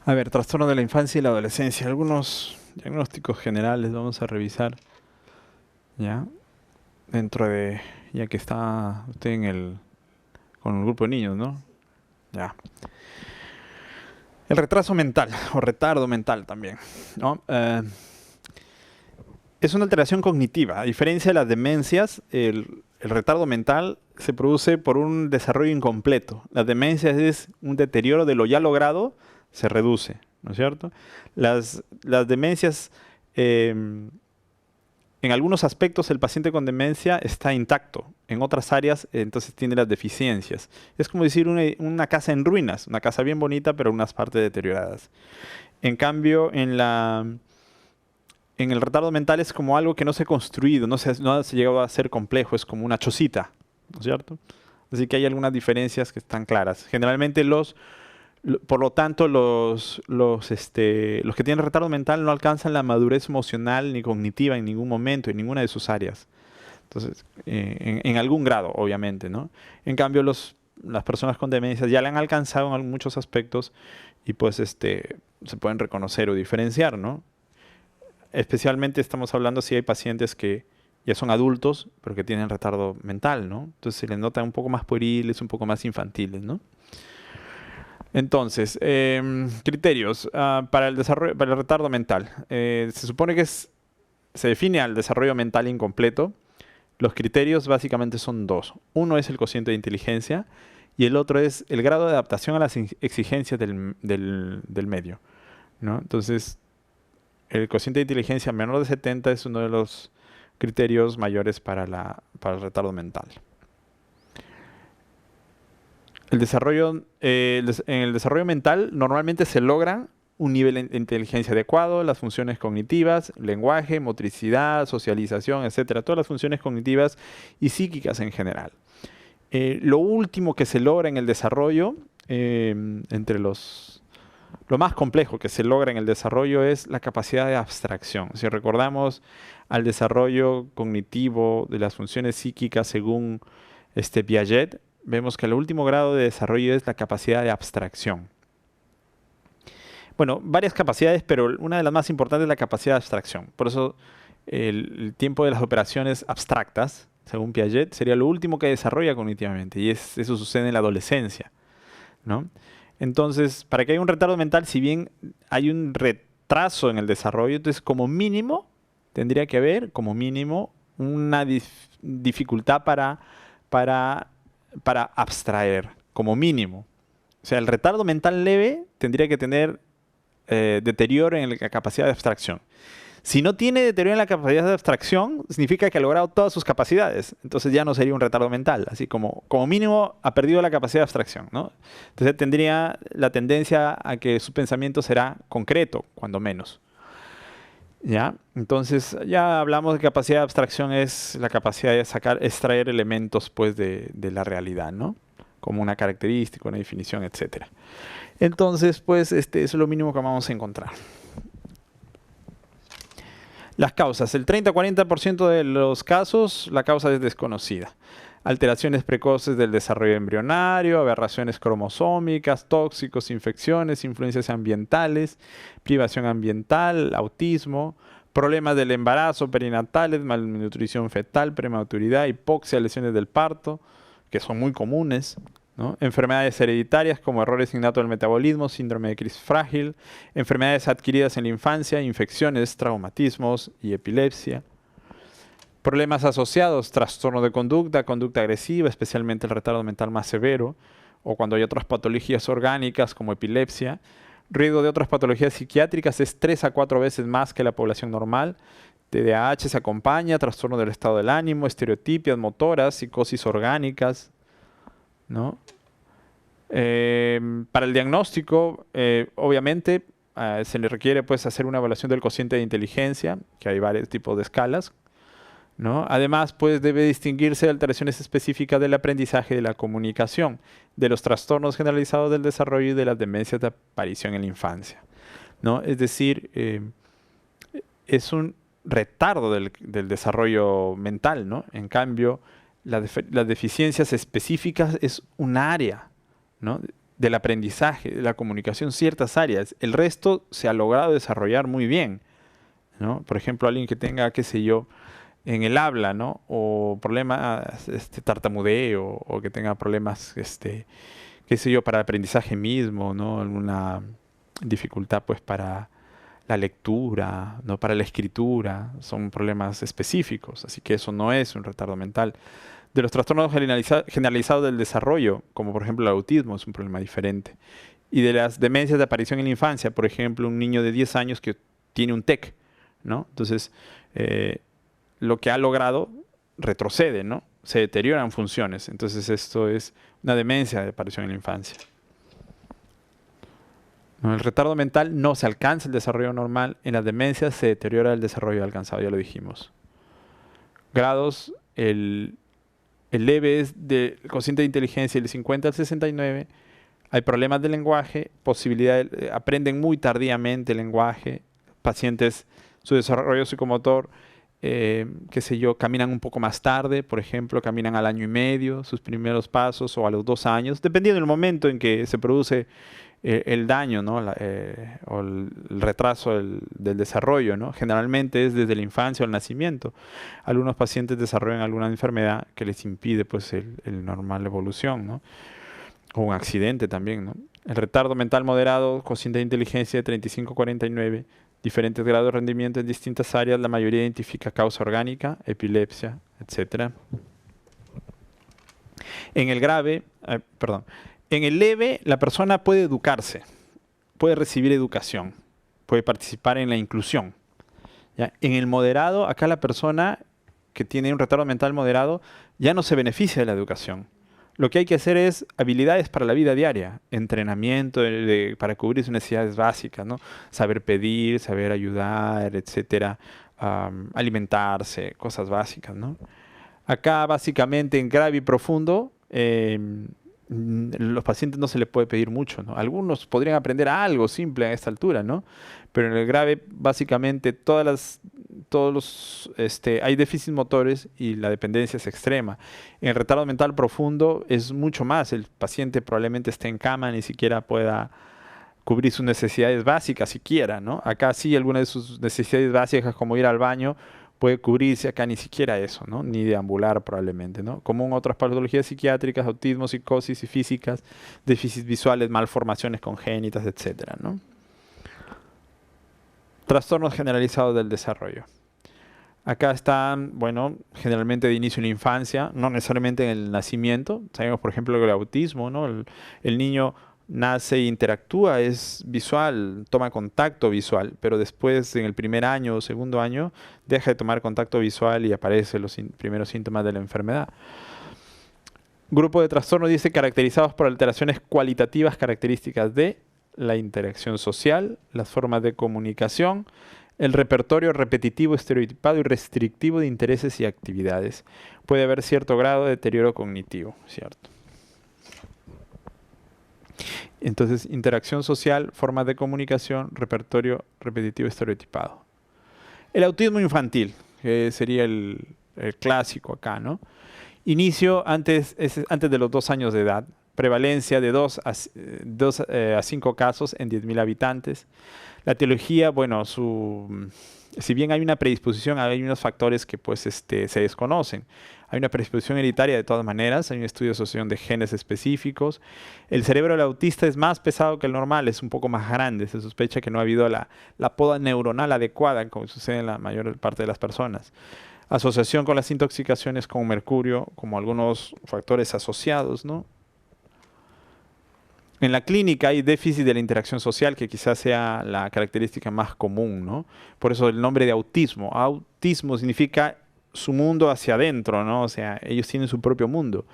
A ver, trastorno de la infancia y la adolescencia. Algunos diagnósticos generales vamos a revisar, ¿ya? Dentro de, ya que está usted con el grupo de niños, ¿no? Ya. El retraso mental, o retardo mental también, ¿no? Es una alteración cognitiva. A diferencia de las demencias, el retardo mental se produce por un desarrollo incompleto. Las demencias es un deterioro de lo ya logrado, se reduce, ¿no es cierto? Las demencias, en algunos aspectos el paciente con demencia está intacto, en otras áreas entonces tiene las deficiencias. Es como decir una casa en ruinas, una casa bien bonita pero unas partes deterioradas. En cambio, en el retardo mental es como algo que no se ha construido, no se ha llegado a ser complejo, es como una chocita, ¿no es cierto? Así que hay algunas diferencias que están claras. Generalmente por lo tanto, los que tienen retardo mental no alcanzan la madurez emocional ni cognitiva en ningún momento, en ninguna de sus áreas. Entonces, en algún grado, obviamente, ¿no? En cambio, las personas con demencia ya la han alcanzado en muchos aspectos y pues se pueden reconocer o diferenciar, ¿no? Especialmente estamos hablando si hay pacientes que ya son adultos, pero que tienen retardo mental, ¿no? Entonces se les nota un poco más pueriles, un poco más infantiles, ¿no? Entonces, criterios para el desarrollo, para el retardo mental. Se supone que se define al desarrollo mental incompleto. Los criterios básicamente son dos. Uno es el cociente de inteligencia y el otro es el grado de adaptación a las exigencias del medio, ¿no? Entonces, el cociente de inteligencia menor de 70 es uno de los criterios mayores para el retardo mental. En el desarrollo mental normalmente se logra un nivel de inteligencia adecuado, las funciones cognitivas, lenguaje, motricidad, socialización, etcétera, todas las funciones cognitivas y psíquicas en general. Lo último que se logra en el desarrollo, lo más complejo que se logra en el desarrollo es la capacidad de abstracción. Si recordamos al desarrollo cognitivo de las funciones psíquicas según Piaget, vemos que el último grado de desarrollo es la capacidad de abstracción. Bueno, varias capacidades, pero una de las más importantes es la capacidad de abstracción. Por eso el tiempo de las operaciones abstractas, según Piaget, sería lo último que desarrolla cognitivamente. Y eso sucede en la adolescencia, ¿no? Entonces, para que haya un retardo mental, si bien hay un retraso en el desarrollo, entonces como mínimo tendría que haber, como mínimo, una dificultad para abstraer, como mínimo. O sea, el retardo mental leve tendría que tener deterioro en la capacidad de abstracción. Si no tiene deterioro en la capacidad de abstracción, significa que ha logrado todas sus capacidades. Entonces ya no sería un retardo mental. Así como mínimo ha perdido la capacidad de abstracción, ¿no? Entonces tendría la tendencia a que su pensamiento será concreto, cuando menos. ¿Ya? Entonces ya hablamos de capacidad de abstracción, es la capacidad de extraer elementos pues de la realidad, ¿no? Como una característica, una definición, etcétera. Entonces, pues, eso es lo mínimo que vamos a encontrar. Las causas. El 30-40% de los casos, la causa es desconocida. Alteraciones precoces del desarrollo embrionario, aberraciones cromosómicas, tóxicos, infecciones, influencias ambientales, privación ambiental, autismo, problemas del embarazo, perinatales, malnutrición fetal, prematuridad, hipoxia, lesiones del parto, que son muy comunes, ¿no? Enfermedades hereditarias como errores innatos del metabolismo, síndrome de Criss frágil, enfermedades adquiridas en la infancia, infecciones, traumatismos y epilepsia. Problemas asociados, trastorno de conducta, conducta agresiva, especialmente el retardo mental más severo, o cuando hay otras patologías orgánicas como epilepsia. Riesgo de otras patologías psiquiátricas es 3 a 4 veces más que la población normal. TDAH se acompaña, trastorno del estado del ánimo, estereotipias motoras, psicosis orgánicas, ¿no? Para el diagnóstico, obviamente, se le requiere pues, hacer una evaluación del cociente de inteligencia, que hay varios tipos de escalas, ¿no? Además, pues, debe distinguirse de alteraciones específicas del aprendizaje y de la comunicación, de los trastornos generalizados del desarrollo y de las demencias de aparición en la infancia, ¿no? Es decir, es un retardo del desarrollo mental, ¿no? En cambio, las deficiencias específicas es un área, ¿no? del aprendizaje, de la comunicación, ciertas áreas. El resto se ha logrado desarrollar muy bien, ¿no? Por ejemplo, alguien que tenga, qué sé yo, en el habla, ¿no? O problemas, tartamudeo, o que tenga problemas, qué sé yo, para el aprendizaje mismo, ¿no? Alguna dificultad, pues, para la lectura, ¿no? Para la escritura, son problemas específicos, así que eso no es un retardo mental. De los trastornos generalizados del desarrollo, como por ejemplo el autismo, es un problema diferente. Y de las demencias de aparición en la infancia, por ejemplo, un niño de 10 años que tiene un TEC, ¿no? Entonces, eh, lo que ha logrado retrocede, ¿no? Se deterioran funciones. Entonces, esto es una demencia de aparición en la infancia. En el retardo mental no se alcanza el desarrollo normal, en las demencias se deteriora el desarrollo alcanzado, ya lo dijimos. Grados, el leve es del cociente de inteligencia del 50 al 69. Hay problemas de lenguaje, aprenden muy tardíamente el lenguaje. Pacientes, su desarrollo psicomotor, qué sé yo, caminan un poco más tarde, por ejemplo, caminan al año y medio, sus primeros pasos, o a los 2 años, dependiendo del momento en que se produce el daño, ¿no? O el retraso del desarrollo, ¿no? Generalmente es desde la infancia o el nacimiento. Algunos pacientes desarrollan alguna enfermedad que les impide, pues, el normal evolución, ¿no? O un accidente también, ¿no? El retardo mental moderado, cociente de inteligencia de 35-49, diferentes grados de rendimiento en distintas áreas, la mayoría identifica causa orgánica, epilepsia, etc. En el grave, perdón, en el leve, la persona puede educarse, puede recibir educación, puede participar en la inclusión, ¿ya? En el moderado, acá la persona que tiene un retardo mental moderado ya no se beneficia de la educación. Lo que hay que hacer es habilidades para la vida diaria, entrenamiento para cubrir sus necesidades básicas, ¿no? Saber pedir, saber ayudar, etcétera, alimentarse, cosas básicas, ¿no? Acá, básicamente, en grave y profundo, los pacientes no se les puede pedir mucho, ¿no? Algunos podrían aprender algo simple a esta altura, ¿no? Pero en el grave, básicamente, hay déficits motores y la dependencia es extrema. En el retardo mental profundo es mucho más. El paciente probablemente esté en cama, ni siquiera pueda cubrir sus necesidades básicas, siquiera, ¿no? Acá sí, algunas de sus necesidades básicas, como ir al baño, puede cubrirse, acá ni siquiera eso, ¿no? Ni deambular probablemente, ¿no? Como en otras patologías psiquiátricas, autismo, psicosis y físicas, déficits visuales, malformaciones congénitas, etcétera, ¿no? Trastornos generalizados del desarrollo. Acá están, bueno, generalmente de inicio en la infancia, no necesariamente en el nacimiento. Sabemos, por ejemplo, que el autismo, ¿no? El niño nace e interactúa, es visual, toma contacto visual, pero después, en el primer año o segundo año, deja de tomar contacto visual y aparecen los primeros síntomas de la enfermedad. Grupo de trastornos dice caracterizados por alteraciones cualitativas características de la interacción social, las formas de comunicación, el repertorio repetitivo, estereotipado y restrictivo de intereses y actividades. Puede haber cierto grado de deterioro cognitivo, ¿cierto? Entonces, interacción social, formas de comunicación, repertorio repetitivo, estereotipado. El autismo infantil, que sería el clásico acá, ¿no? Inicio antes de los 2 años de edad. Prevalencia de 2 a 5 casos en 10.000 habitantes. La etiología, bueno, si bien hay una predisposición, hay unos factores que pues se desconocen. Hay una predisposición hereditaria de todas maneras, hay un estudio de asociación de genes específicos. El cerebro del autista es más pesado que el normal, es un poco más grande. Se sospecha que no ha habido la poda neuronal adecuada, como sucede en la mayor parte de las personas. Asociación con las intoxicaciones con mercurio, como algunos factores asociados, ¿no? En la clínica hay déficit de la interacción social, que quizás sea la característica más común, ¿no? Por eso el nombre de autismo. Autismo significa su mundo hacia adentro, ¿no? O sea, ellos tienen su propio mundo.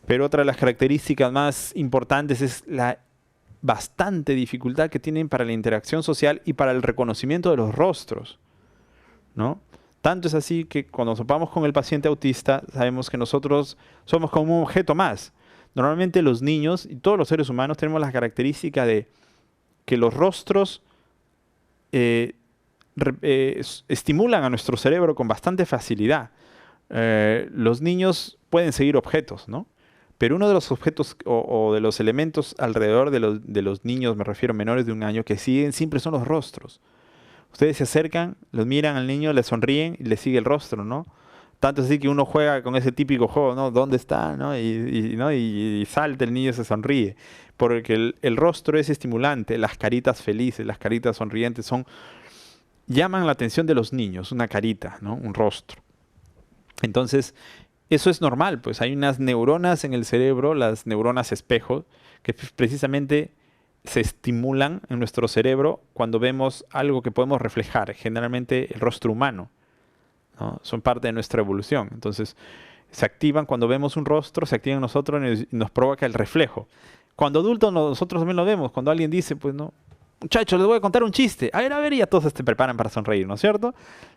Pero otra de las características más importantes es la bastante dificultad que tienen para la interacción social y para el reconocimiento de los rostros, ¿no? Tanto es así que cuando nos topamos con el paciente autista, sabemos que nosotros somos como un objeto más. Normalmente los niños y todos los seres humanos tenemos la característica de que los rostros estimulan a nuestro cerebro con bastante facilidad. Los niños pueden seguir objetos, ¿no? Pero uno de los objetos o de los elementos alrededor de los niños, me refiero menores de un año, que siguen siempre son los rostros. Ustedes se acercan, los miran al niño, le sonríen y le sigue el rostro, ¿no? Tanto así que uno juega con ese típico juego, ¿no? ¿Dónde está? ¿No? ¿no? Y salta el niño, se sonríe. Porque el rostro es estimulante, las caritas felices, las caritas sonrientes llaman la atención de los niños, una carita, ¿no? Un rostro. Entonces, eso es normal, pues hay unas neuronas en el cerebro, las neuronas espejo, que precisamente se estimulan en nuestro cerebro cuando vemos algo que podemos reflejar, generalmente el rostro humano, ¿no? Son parte de nuestra evolución. Entonces, se activan cuando vemos un rostro, se activan en nosotros y nos provoca el reflejo. Cuando adultos nosotros también lo vemos, cuando alguien dice, pues no, muchachos, les voy a contar un chiste. A ver, y ya todos se preparan para sonreír, ¿no es cierto?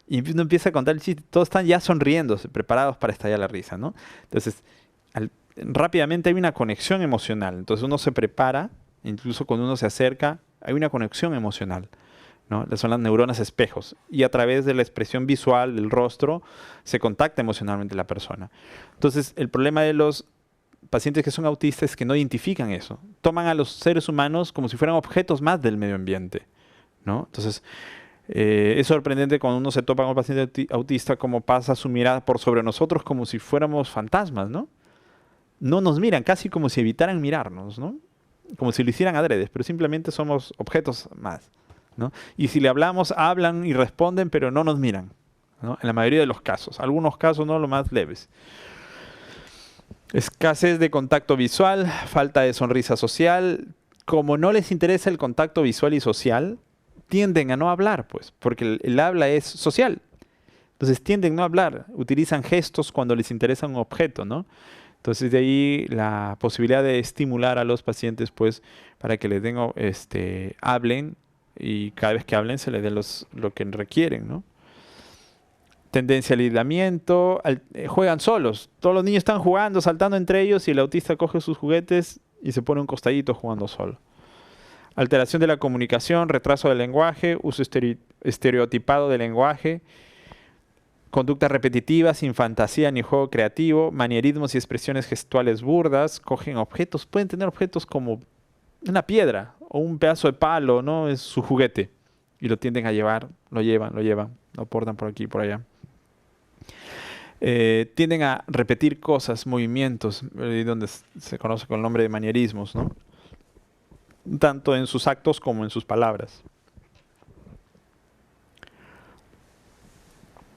Y uno empieza a contar el chiste, todos están ya sonriéndose, preparados para estallar la risa, ¿no? Entonces, rápidamente hay una conexión emocional. Entonces uno se prepara, incluso cuando uno se acerca, hay una conexión emocional, ¿no? Son las neuronas espejos. Y a través de la expresión visual del rostro se contacta emocionalmente la persona. Entonces, el problema de los pacientes que son autistas es que no identifican eso. Toman a los seres humanos como si fueran objetos más del medio ambiente, ¿no? Entonces, es sorprendente cuando uno se topa con un paciente autista como pasa su mirada por sobre nosotros como si fuéramos fantasmas, ¿no? No nos miran, casi como si evitaran mirarnos, ¿no? Como si lo hicieran adredes, pero simplemente somos objetos más, ¿no? Y si le hablamos, hablan y responden, pero no nos miran, ¿no? En la mayoría de los casos. Algunos casos no, los más leves. Escasez de contacto visual, falta de sonrisa social. Como no les interesa el contacto visual y social, tienden a no hablar, pues, porque el habla es social. Entonces tienden a no hablar, utilizan gestos cuando les interesa un objeto, ¿no? Entonces de ahí la posibilidad de estimular a los pacientes, pues, para que les den, hablen y cada vez que hablen se les dé lo que requieren, ¿no? Tendencia al aislamiento, juegan solos. Todos los niños están jugando, saltando entre ellos y el autista coge sus juguetes y se pone un costadito jugando solo. Alteración de la comunicación, retraso del lenguaje, uso estereotipado del lenguaje, conductas repetitivas, sin fantasía ni juego creativo, manierismos y expresiones gestuales burdas, cogen objetos, pueden tener objetos como una piedra o un pedazo de palo, ¿no? Es su juguete y lo tienden a llevar, lo llevan, lo portan por aquí y por allá. Tienden a repetir cosas, movimientos, donde se conoce con el nombre de manierismos, ¿no? Tanto en sus actos como en sus palabras.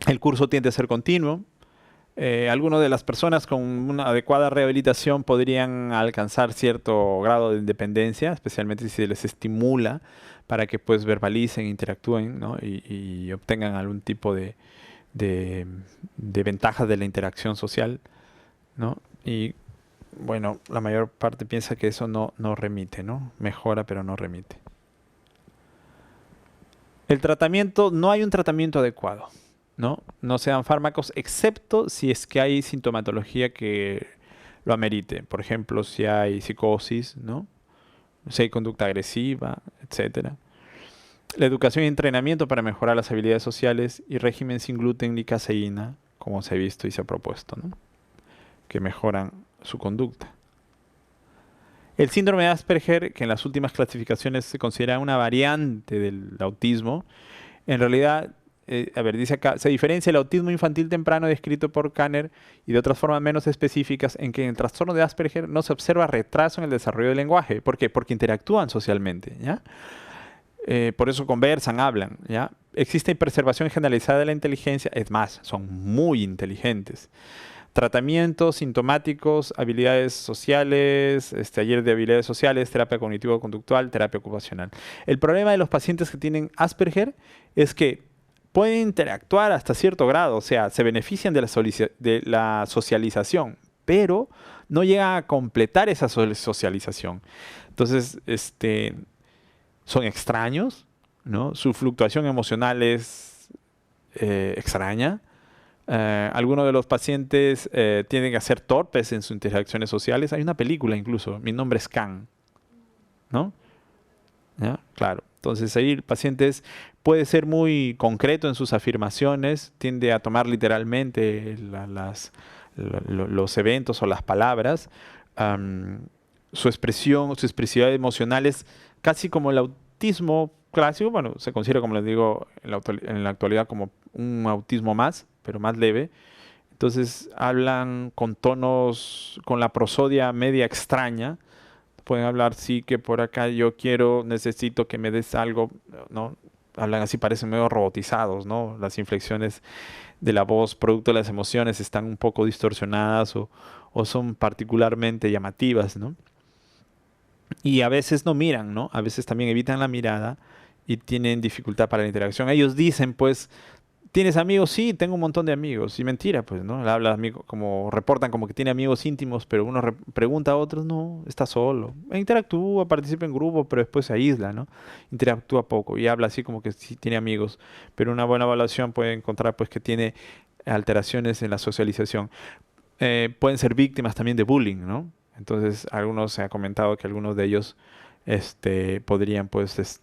El curso tiende a ser continuo. Algunas de las personas con una adecuada rehabilitación podrían alcanzar cierto grado de independencia, especialmente si se les estimula para que pues verbalicen, interactúen, ¿no? y obtengan algún tipo de ventajas de la interacción social, ¿no? Y bueno, la mayor parte piensa que eso no remite, ¿no? Mejora, pero no remite. El tratamiento, no hay un tratamiento adecuado, ¿no? No se dan fármacos, excepto si es que hay sintomatología que lo amerite. Por ejemplo, si hay psicosis, ¿no? Si hay conducta agresiva, etcétera. La educación y entrenamiento para mejorar las habilidades sociales y régimen sin gluten ni caseína, como se ha visto y se ha propuesto, ¿no? Que mejoran su conducta. El síndrome de Asperger, que en las últimas clasificaciones se considera una variante del autismo, en realidad, dice acá, se diferencia el autismo infantil temprano descrito por Kanner y de otras formas menos específicas en que en el trastorno de Asperger no se observa retraso en el desarrollo del lenguaje. ¿Por qué? Porque interactúan socialmente, ¿ya? Por eso conversan, hablan, ¿ya? Existe preservación generalizada de la inteligencia, es más, son muy inteligentes. Tratamientos sintomáticos, habilidades sociales, taller de habilidades sociales, terapia cognitivo-conductual, terapia ocupacional. El problema de los pacientes que tienen Asperger es que pueden interactuar hasta cierto grado, o sea, se benefician de la socialización, pero no llegan a completar esa socialización. Entonces, son extraños, ¿no? Su fluctuación emocional es extraña. Algunos de los pacientes tienden a ser torpes en sus interacciones sociales. Hay una película incluso, Mi nombre es Khan, ¿no? ¿Ya? Claro. Entonces ahí el paciente puede ser muy concreto en sus afirmaciones, tiende a tomar literalmente los eventos o las palabras, am, su expresión, su expresividad emocional es casi como el autismo clásico. Bueno, se considera, como les digo, en la actualidad como un autismo más, pero más leve. Entonces hablan con tonos, con la prosodia media extraña. Pueden hablar, sí, que por acá yo quiero, necesito que me des algo, ¿no? Hablan así, parecen medio robotizados, ¿no? Las inflexiones de la voz, producto de las emociones, están un poco distorsionadas o son particularmente llamativas, ¿no? Y a veces no miran, ¿no? A veces también evitan la mirada y tienen dificultad para la interacción. Ellos dicen, pues, ¿tienes amigos? Sí, tengo un montón de amigos. Y mentira, pues, ¿no? Habla como reportan como que tiene amigos íntimos, pero uno pregunta a otros, no, está solo. Interactúa, participa en grupo, pero después se aísla, ¿no? Interactúa poco y habla así como que sí tiene amigos, pero una buena evaluación puede encontrar, pues, que tiene alteraciones en la socialización. Pueden ser víctimas también de bullying, ¿no? Entonces, algunos se ha comentado que algunos de ellos, podrían, pues,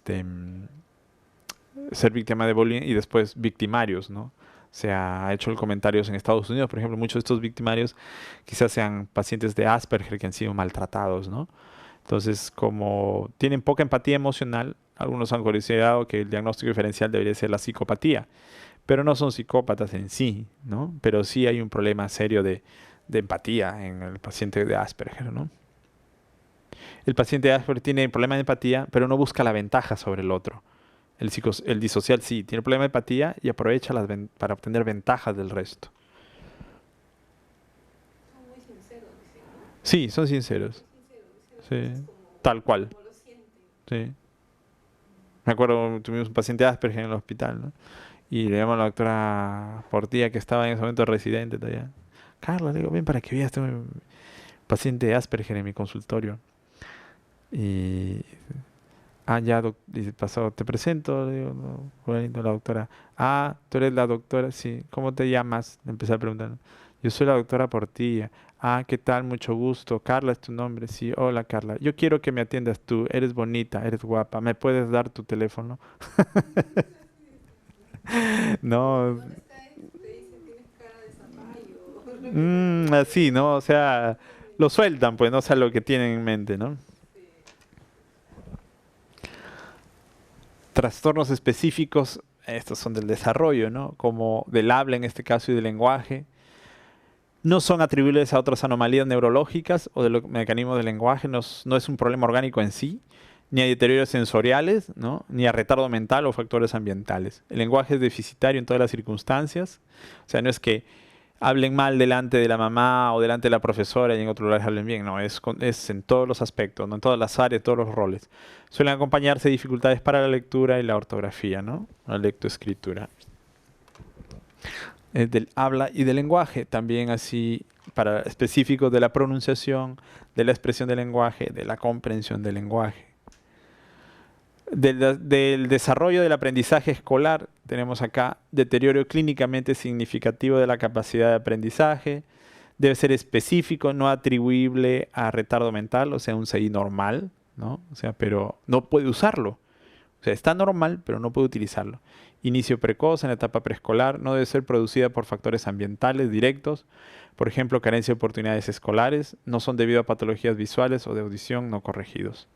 ser víctima de bullying y después victimarios, ¿no? Se ha hecho el comentarios en Estados Unidos, por ejemplo, muchos de estos victimarios quizás sean pacientes de Asperger que han sido maltratados, ¿no? Entonces, como tienen poca empatía emocional, algunos han considerado que el diagnóstico diferencial debería ser la psicopatía, pero no son psicópatas en sí, ¿no? Pero sí hay un problema serio de empatía en el paciente de Asperger, ¿no? El paciente de Asperger tiene problema de empatía, pero no busca la ventaja sobre el otro. El disocial sí, tiene problema de empatía y aprovecha para obtener ventajas del resto. Son muy sinceros, dicen, ¿no? Sí, son sinceros. Muy sinceros, dicen las Sí, cosas tal cual. como lo sienten. Sí. Me acuerdo, tuvimos un paciente de Asperger en el hospital, ¿no? Y le llamó a la doctora Portilla, que estaba en ese momento residente todavía. Carla, le digo, ven para que veas, tengo un paciente de Asperger en mi consultorio. Y ya, dice, pasó, te presento, le digo, no, fulanito, la doctora. Ah, tú eres la doctora, sí. ¿Cómo te llamas? Le empecé a preguntar. Yo soy la doctora Portilla. Ah, ¿qué tal? Mucho gusto. Carla es tu nombre. Sí, hola Carla. Yo quiero que me atiendas tú. Eres bonita, eres guapa. ¿Me puedes dar tu teléfono? No, ¿Dónde está este? Te dicen, tienes cara de zapallo. así, ¿no? O sea, lo sueltan, pues, no sé lo que tienen en mente, ¿no? Sí. Trastornos específicos, estos son del desarrollo, ¿no? Como del habla en este caso y del lenguaje. No son atribuibles a otras anomalías neurológicas o de los mecanismos del lenguaje, no es un problema orgánico en sí, ni a deterioros sensoriales, ¿no? Ni a retardo mental o factores ambientales. El lenguaje es deficitario en todas las circunstancias, o sea, no es que hablen mal delante de la mamá o delante de la profesora y en otros lugares hablen bien, no, es en todos los aspectos, ¿no? En todas las áreas, todos los roles. Suelen acompañarse de dificultades para la lectura y la ortografía, ¿no? La lectoescritura. Del habla y del lenguaje, también así para específicos de la pronunciación, de la expresión del lenguaje, de la comprensión del lenguaje. Del desarrollo del aprendizaje escolar, tenemos acá deterioro clínicamente significativo de la capacidad de aprendizaje, debe ser específico, no atribuible a retardo mental, o sea, un CI normal, ¿no? O sea, pero no puede usarlo. O sea, está normal, pero no puede utilizarlo. Inicio precoz en la etapa preescolar no debe ser producida por factores ambientales directos, por ejemplo, carencia de oportunidades escolares, no son debido a patologías visuales o de audición no corregidos.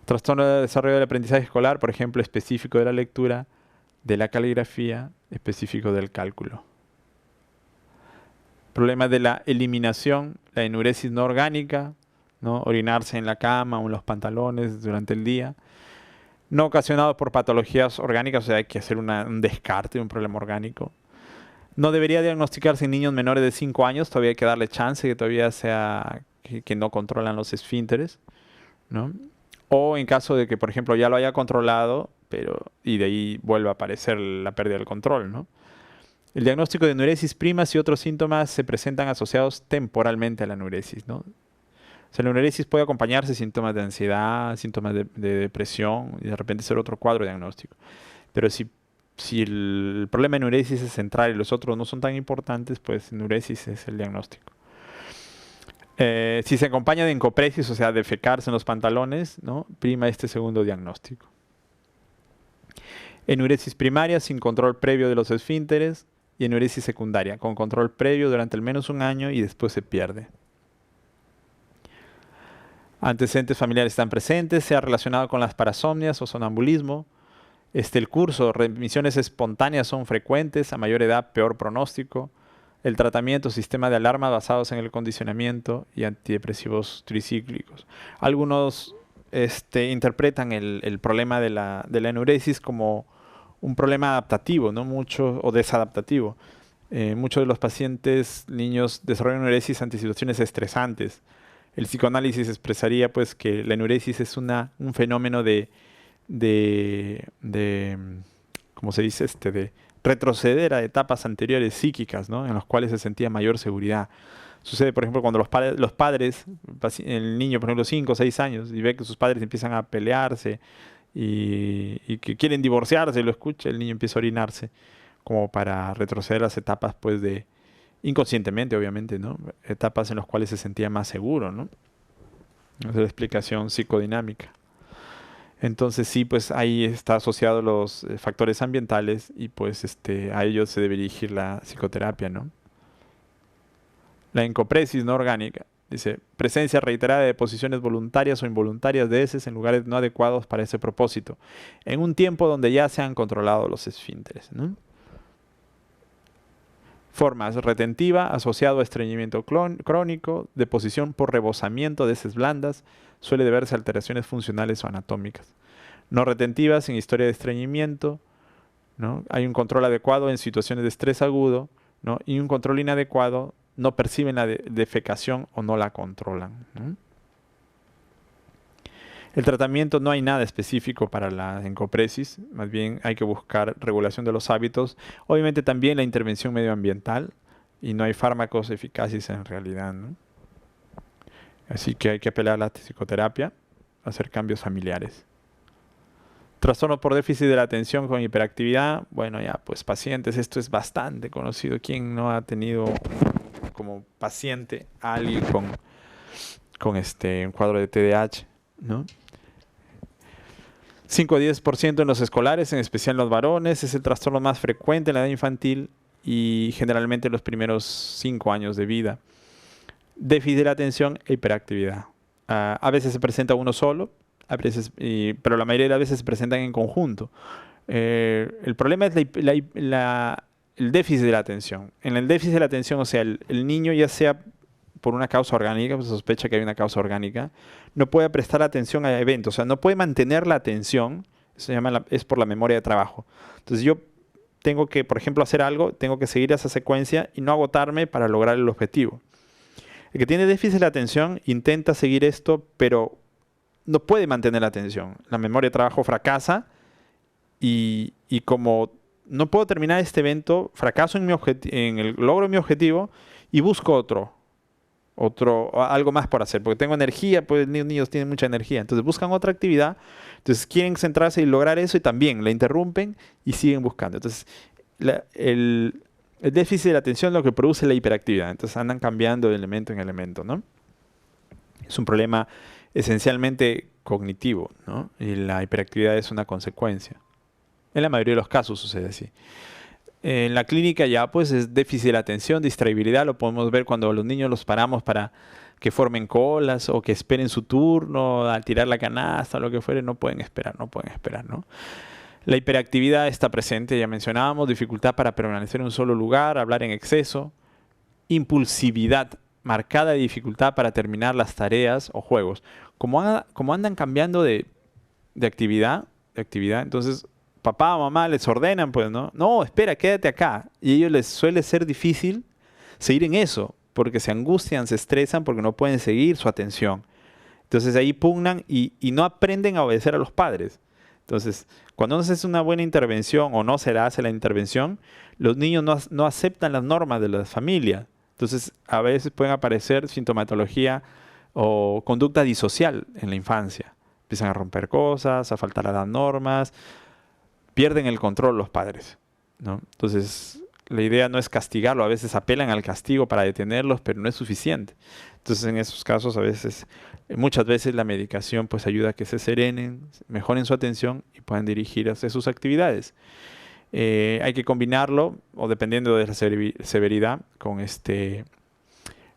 Trastorno de desarrollo del aprendizaje escolar, por ejemplo, específico de la lectura, de la caligrafía, específico del cálculo. Problemas de la eliminación, la enuresis no orgánica, ¿no? Orinarse en la cama o en los pantalones durante el día. No ocasionados por patologías orgánicas, o sea, hay que hacer un descarte de un problema orgánico. No debería diagnosticarse en niños menores de 5 años, todavía hay que darle chance que todavía sea que no controlan los esfínteres, ¿no? O en caso de que, por ejemplo, ya lo haya controlado, pero y de ahí vuelva a aparecer la pérdida del control, ¿no? El diagnóstico de enuresis primas y otros síntomas se presentan asociados temporalmente a la enuresis, ¿no? O sea, la enuresis puede acompañarse de síntomas de ansiedad, síntomas de depresión y de repente ser otro cuadro diagnóstico. Pero si el problema de enuresis es central y los otros no son tan importantes, pues enuresis es el diagnóstico. Si se acompaña de encopresis, o sea, de fecarse en los pantalones, ¿no? Prima este segundo diagnóstico. Enuresis primaria sin control previo de los esfínteres y enuresis secundaria con control previo durante al menos un año y después se pierde. Antecedentes familiares están presentes, sea relacionado con las parasomnias o sonambulismo. El curso, remisiones espontáneas son frecuentes, a mayor edad, peor pronóstico. El tratamiento, sistema de alarma basados en el condicionamiento y antidepresivos tricíclicos. Algunos interpretan el problema de la enuresis como un problema adaptativo, ¿no? Mucho, o desadaptativo. Muchos de los pacientes, niños, desarrollan enuresis ante situaciones estresantes. El psicoanálisis expresaría pues que la enuresis es un fenómeno de, ¿cómo se dice? De retroceder a etapas anteriores psíquicas, ¿no? En las cuales se sentía mayor seguridad. Sucede, por ejemplo, cuando los padres, el niño, por ejemplo, 5 o 6 años, y ve que sus padres empiezan a pelearse y que quieren divorciarse, lo escucha, el niño empieza a orinarse, como para retroceder las etapas, pues, inconscientemente, obviamente, ¿no? Etapas en las cuales se sentía más seguro, ¿no? Esa es la explicación psicodinámica. Entonces sí, pues ahí está asociado los factores ambientales y pues a ellos se debe dirigir la psicoterapia, ¿no? La encopresis no orgánica. Dice, presencia reiterada de posiciones voluntarias o involuntarias de heces en lugares no adecuados para ese propósito, en un tiempo donde ya se han controlado los esfínteres, ¿no? Formas, retentiva, asociado a estreñimiento crónico, deposición por rebosamiento de heces blandas, suele deberse a alteraciones funcionales o anatómicas. No retentiva, sin historia de estreñimiento, ¿no? Hay un control adecuado en situaciones de estrés agudo, ¿no? Y un control inadecuado, no perciben la defecación o no la controlan, ¿no? El tratamiento, no hay nada específico para la encopresis, más bien hay que buscar regulación de los hábitos, obviamente también la intervención medioambiental, y no hay fármacos eficaces en realidad, ¿no? Así que hay que apelar a la psicoterapia, hacer cambios familiares. Trastorno por déficit de la atención con hiperactividad, bueno, ya pues pacientes, esto es bastante conocido. ¿Quién no ha tenido como paciente a alguien con un cuadro de TDAH, ¿no? 5 a 10% en los escolares, en especial en los varones, es el trastorno más frecuente en la edad infantil y generalmente en los primeros 5 años de vida. Déficit de la atención e hiperactividad. A veces se presenta uno solo, pero la mayoría de las veces se presentan en conjunto. El problema es el déficit de la atención. En el déficit de la atención, o sea, el niño, ya sea por una causa orgánica, pues se sospecha que hay una causa orgánica, no puede prestar atención a eventos, o sea, no puede mantener la atención, es por la memoria de trabajo. Entonces yo tengo que, por ejemplo, hacer algo, tengo que seguir esa secuencia y no agotarme para lograr el objetivo. El que tiene déficit de la atención intenta seguir esto, pero no puede mantener la atención. La memoria de trabajo fracasa y como no puedo terminar este evento, fracaso en el logro de mi objetivo y busco algo más por hacer, porque tengo energía, pues los niños tienen mucha energía, entonces buscan otra actividad, entonces quieren centrarse y lograr eso y también la interrumpen y siguen buscando. Entonces el déficit de la atención es lo que produce la hiperactividad, entonces andan cambiando de elemento en elemento, ¿no? Es un problema esencialmente cognitivo, ¿no? Y la hiperactividad es una consecuencia. En la mayoría de los casos sucede así. En la clínica ya pues es déficit de la atención, distraibilidad, lo podemos ver cuando a los niños los paramos para que formen colas o que esperen su turno, al tirar la canasta, lo que fuere, no pueden esperar, ¿no? La hiperactividad está presente, ya mencionábamos, dificultad para permanecer en un solo lugar, hablar en exceso, impulsividad, marcada dificultad para terminar las tareas o juegos. Como andan cambiando de actividad, entonces papá o mamá les ordenan, pues, ¿no? No, espera, quédate acá. Y a ellos les suele ser difícil seguir en eso, porque se angustian, se estresan, porque no pueden seguir su atención. Entonces ahí pugnan y no aprenden a obedecer a los padres. Entonces, cuando no se hace una buena intervención o no se le hace la intervención, los niños no aceptan las normas de la familia. Entonces, a veces pueden aparecer sintomatología o conducta disocial en la infancia. Empiezan a romper cosas, a faltar a las normas, pierden el control los padres, ¿no? Entonces, la idea no es castigarlo, a veces apelan al castigo para detenerlos, pero no es suficiente. Entonces, en esos casos, muchas veces la medicación pues ayuda a que se serenen, mejoren su atención y puedan dirigirse a sus actividades. Hay que combinarlo, o dependiendo de la severidad, con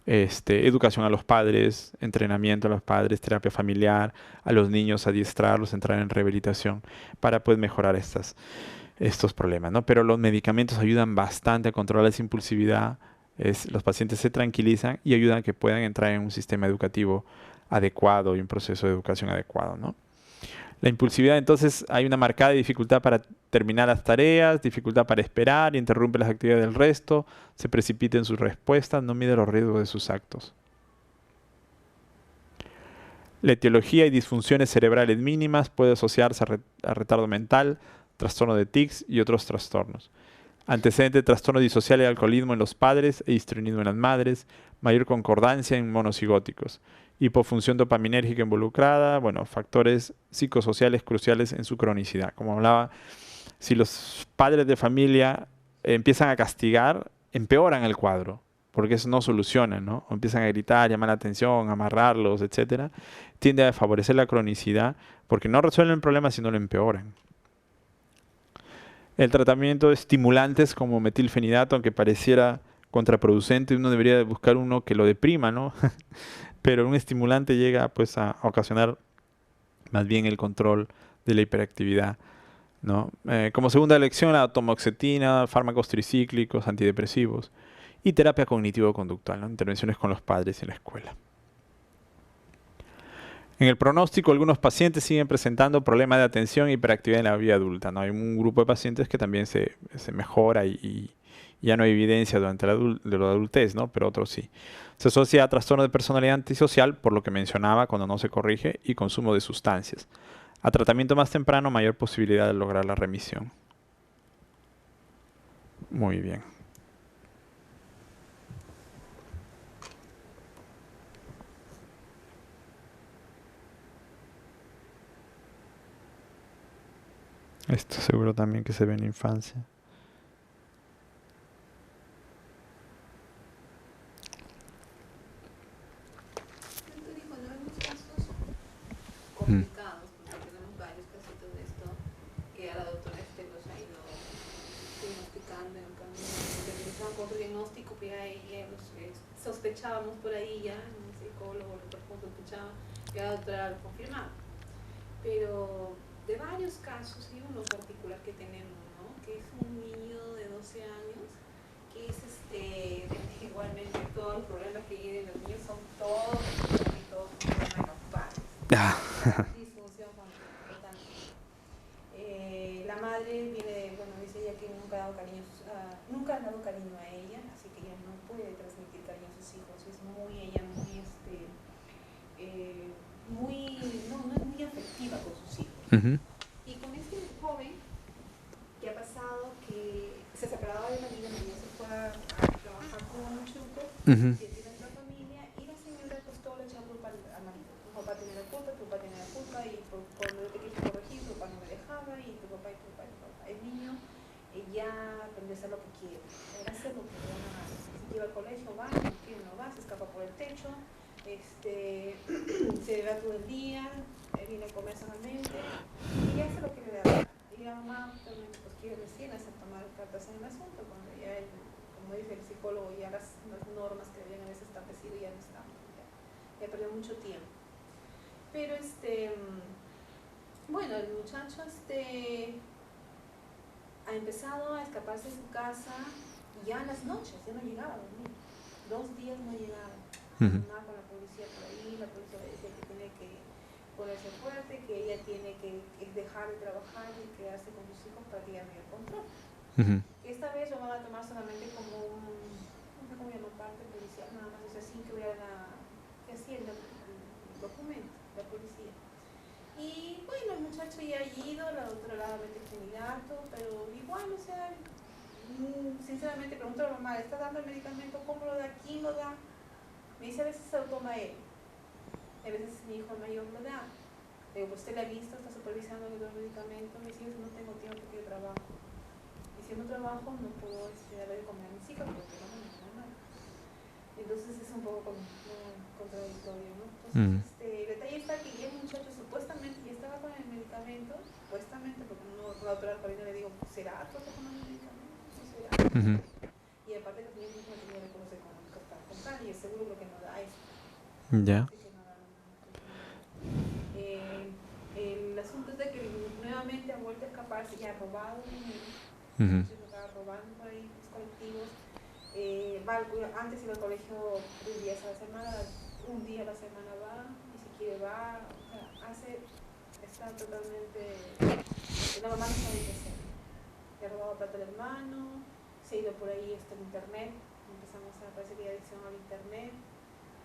Educación a los padres, entrenamiento a los padres, terapia familiar, a los niños adiestrarlos, entrar en rehabilitación para pues mejorar estos problemas, ¿no? Pero los medicamentos ayudan bastante a controlar esa impulsividad, los pacientes se tranquilizan y ayudan a que puedan entrar en un sistema educativo adecuado y un proceso de educación adecuado, ¿no? La impulsividad, entonces, hay una marcada dificultad para terminar las tareas, dificultad para esperar, interrumpe las actividades del resto, se precipita en sus respuestas, no mide los riesgos de sus actos. La etiología y disfunciones cerebrales mínimas puede asociarse a retardo mental, trastorno de tics y otros trastornos. Antecedente de trastorno disocial y alcoholismo en los padres e histrionismo en las madres, mayor concordancia en monocigóticos, hipofunción dopaminérgica involucrada, bueno, factores psicosociales cruciales en su cronicidad. Como hablaba, si los padres de familia empiezan a castigar, empeoran el cuadro, porque eso no soluciona, ¿no? O empiezan a gritar, llamar la atención, amarrarlos, etcétera, tiende a favorecer la cronicidad, porque no resuelven el problema, sino lo empeoran. El tratamiento de estimulantes como metilfenidato, aunque pareciera contraproducente, uno debería buscar uno que lo deprima, ¿no? Pero un estimulante llega pues a ocasionar más bien el control de la hiperactividad, ¿no? Como segunda elección, la atomoxetina, fármacos tricíclicos, antidepresivos y terapia cognitivo-conductual, ¿no? Intervenciones con los padres en la escuela. En el pronóstico, algunos pacientes siguen presentando problemas de atención e hiperactividad en la vida adulta, ¿no? Hay un grupo de pacientes que también se mejora y ya no hay evidencia durante la adultez, ¿no? Pero otros sí. Se asocia a trastorno de personalidad antisocial, por lo que mencionaba, cuando no se corrige, y consumo de sustancias. A tratamiento más temprano, mayor posibilidad de lograr la remisión. Muy bien. Esto seguro también que se ve en la infancia. Entonces, bueno, algunos casos Mm. complicados, porque tenemos varios casitos de esto que a la doctora nos ha ido diagnosticando en el camino, realizaban con otro diagnóstico, que ya sospechábamos por ahí ya, un psicólogo lo sospechaba, y la doctora lo confirmaba. Pero de varios casos, y uno particular que tenemos, ¿no? Que es un niño de 12 años, que es igualmente todos los problemas que tienen los niños son todos problemas de los padres. Ah. Disfunción familiar, totalmente. La madre viene, bueno, dice ella que nunca ha dado cariño, nunca ha dado cariño a ella, así que ella no puede transmitir cariño a sus hijos. Es ella no es muy afectiva con sus hijos. Ujú. Y con este joven que ha pasado que se separaba de la niña se fue a trabajar con un chuco, Ujú. se tiene otra familia y la señora pues todo le echaba culpa al marido. Tu papá tenía la culpa, tu papá tenía la culpa y cuando yo te quise corregir, tu papá no me dejaba y tu papá y tu papá y tu papá. El niño ya aprendió a hacer lo que quiere, él hace lo que le da la gana. Si quiere al colegio va, si quiere no va, se escapa por el techo, se va todo el día, viene a comer sanamente y hace lo que le da la gana. Y la mamá realmente pues quiere recién hacer tomar cartas en el asunto, cuando ya, como dice el psicólogo, ya las normas que habían a veces establecido ya no están, ya perdió mucho tiempo. Pero bueno, el muchacho ha empezado a escaparse de su casa y ya en las noches, ya no llegaba a dormir. 2 días no llegaba. Ujú. Mamá con la policía por ahí, la policía le decía que tiene que ponerse fuerte, que ella tiene que dejar de trabajar y quedarse con sus hijos para que ella no haya control. Ujú. Esta vez lo van a tomar solamente como no sé cómo llamar, parte policial, nada más, es así que hubiera que haciendo el documento, la policía. Y bueno, el muchacho ya ha ido, la doctora le ha dado metilfenidato, pero igual, o sea, sinceramente pregunto a la mamá, ¿le está dando el medicamento? ¿Cómo lo da? ¿Quién lo da? Me dice, a veces se lo toma él, a veces mi hijo mayor lo da. Le digo, ¿usted le ha visto? ¿Está supervisando el medicamento? Me dice, no tengo tiempo porque yo trabajo. Y si no trabajo, no puedo darle de comer a mis hijas porque no me da nada. Entonces es un poco contradictorio, ¿no? Entonces, el detalle está que ya el muchacho supuestamente ya estaba con el medicamento, supuestamente, porque no la doctora Carolina le digo, ¿será que está tomando el medicamento? ¿No será? Ujú. Y aparte que también no tenía recursos económicos para comprar, y es seguro lo que Ya. Así que nada, eh, el asunto es de que nuevamente ha vuelto a escaparse, ya ha robado dinero, Ujú. se estaba robando por ahí los colectivos. Antes iba al colegio 3 días a la semana, un día a la semana va, y si quiere va, o sea, está totalmente, la mamá no sabe qué hacer. Le ha robado plata al hermano, se ha ido por ahí en internet, empezamos a, parece que hay adicción al internet,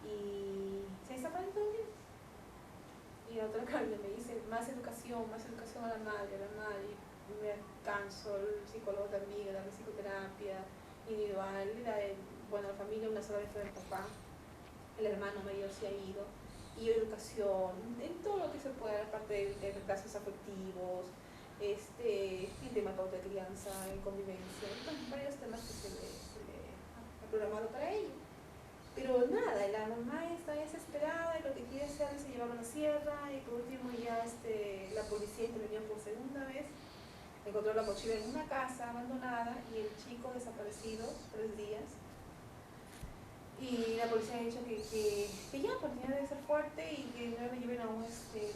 y se desaparece todo el día. Y otra carne me dice, más educación a la madre, y me canso, el psicólogo también, la psicoterapia individual, bueno, la familia una sola vez fue el papá, el hermano mayor se ha ido, y educación, en todo lo que se pueda, aparte de casos afectivos, el tema de crianza, en convivencia, bueno, varios temas que se le ha programado para ello. Pero nada, la mamá está desesperada y lo que quiere hacer es llevarlo a la sierra, y por último ya la policía intervino por segunda vez, encontró la mochila en una casa abandonada y el chico desaparecido 3 días. Y la policía ha dicho que ya, por tenía de ser fuerte y que no lo lleven a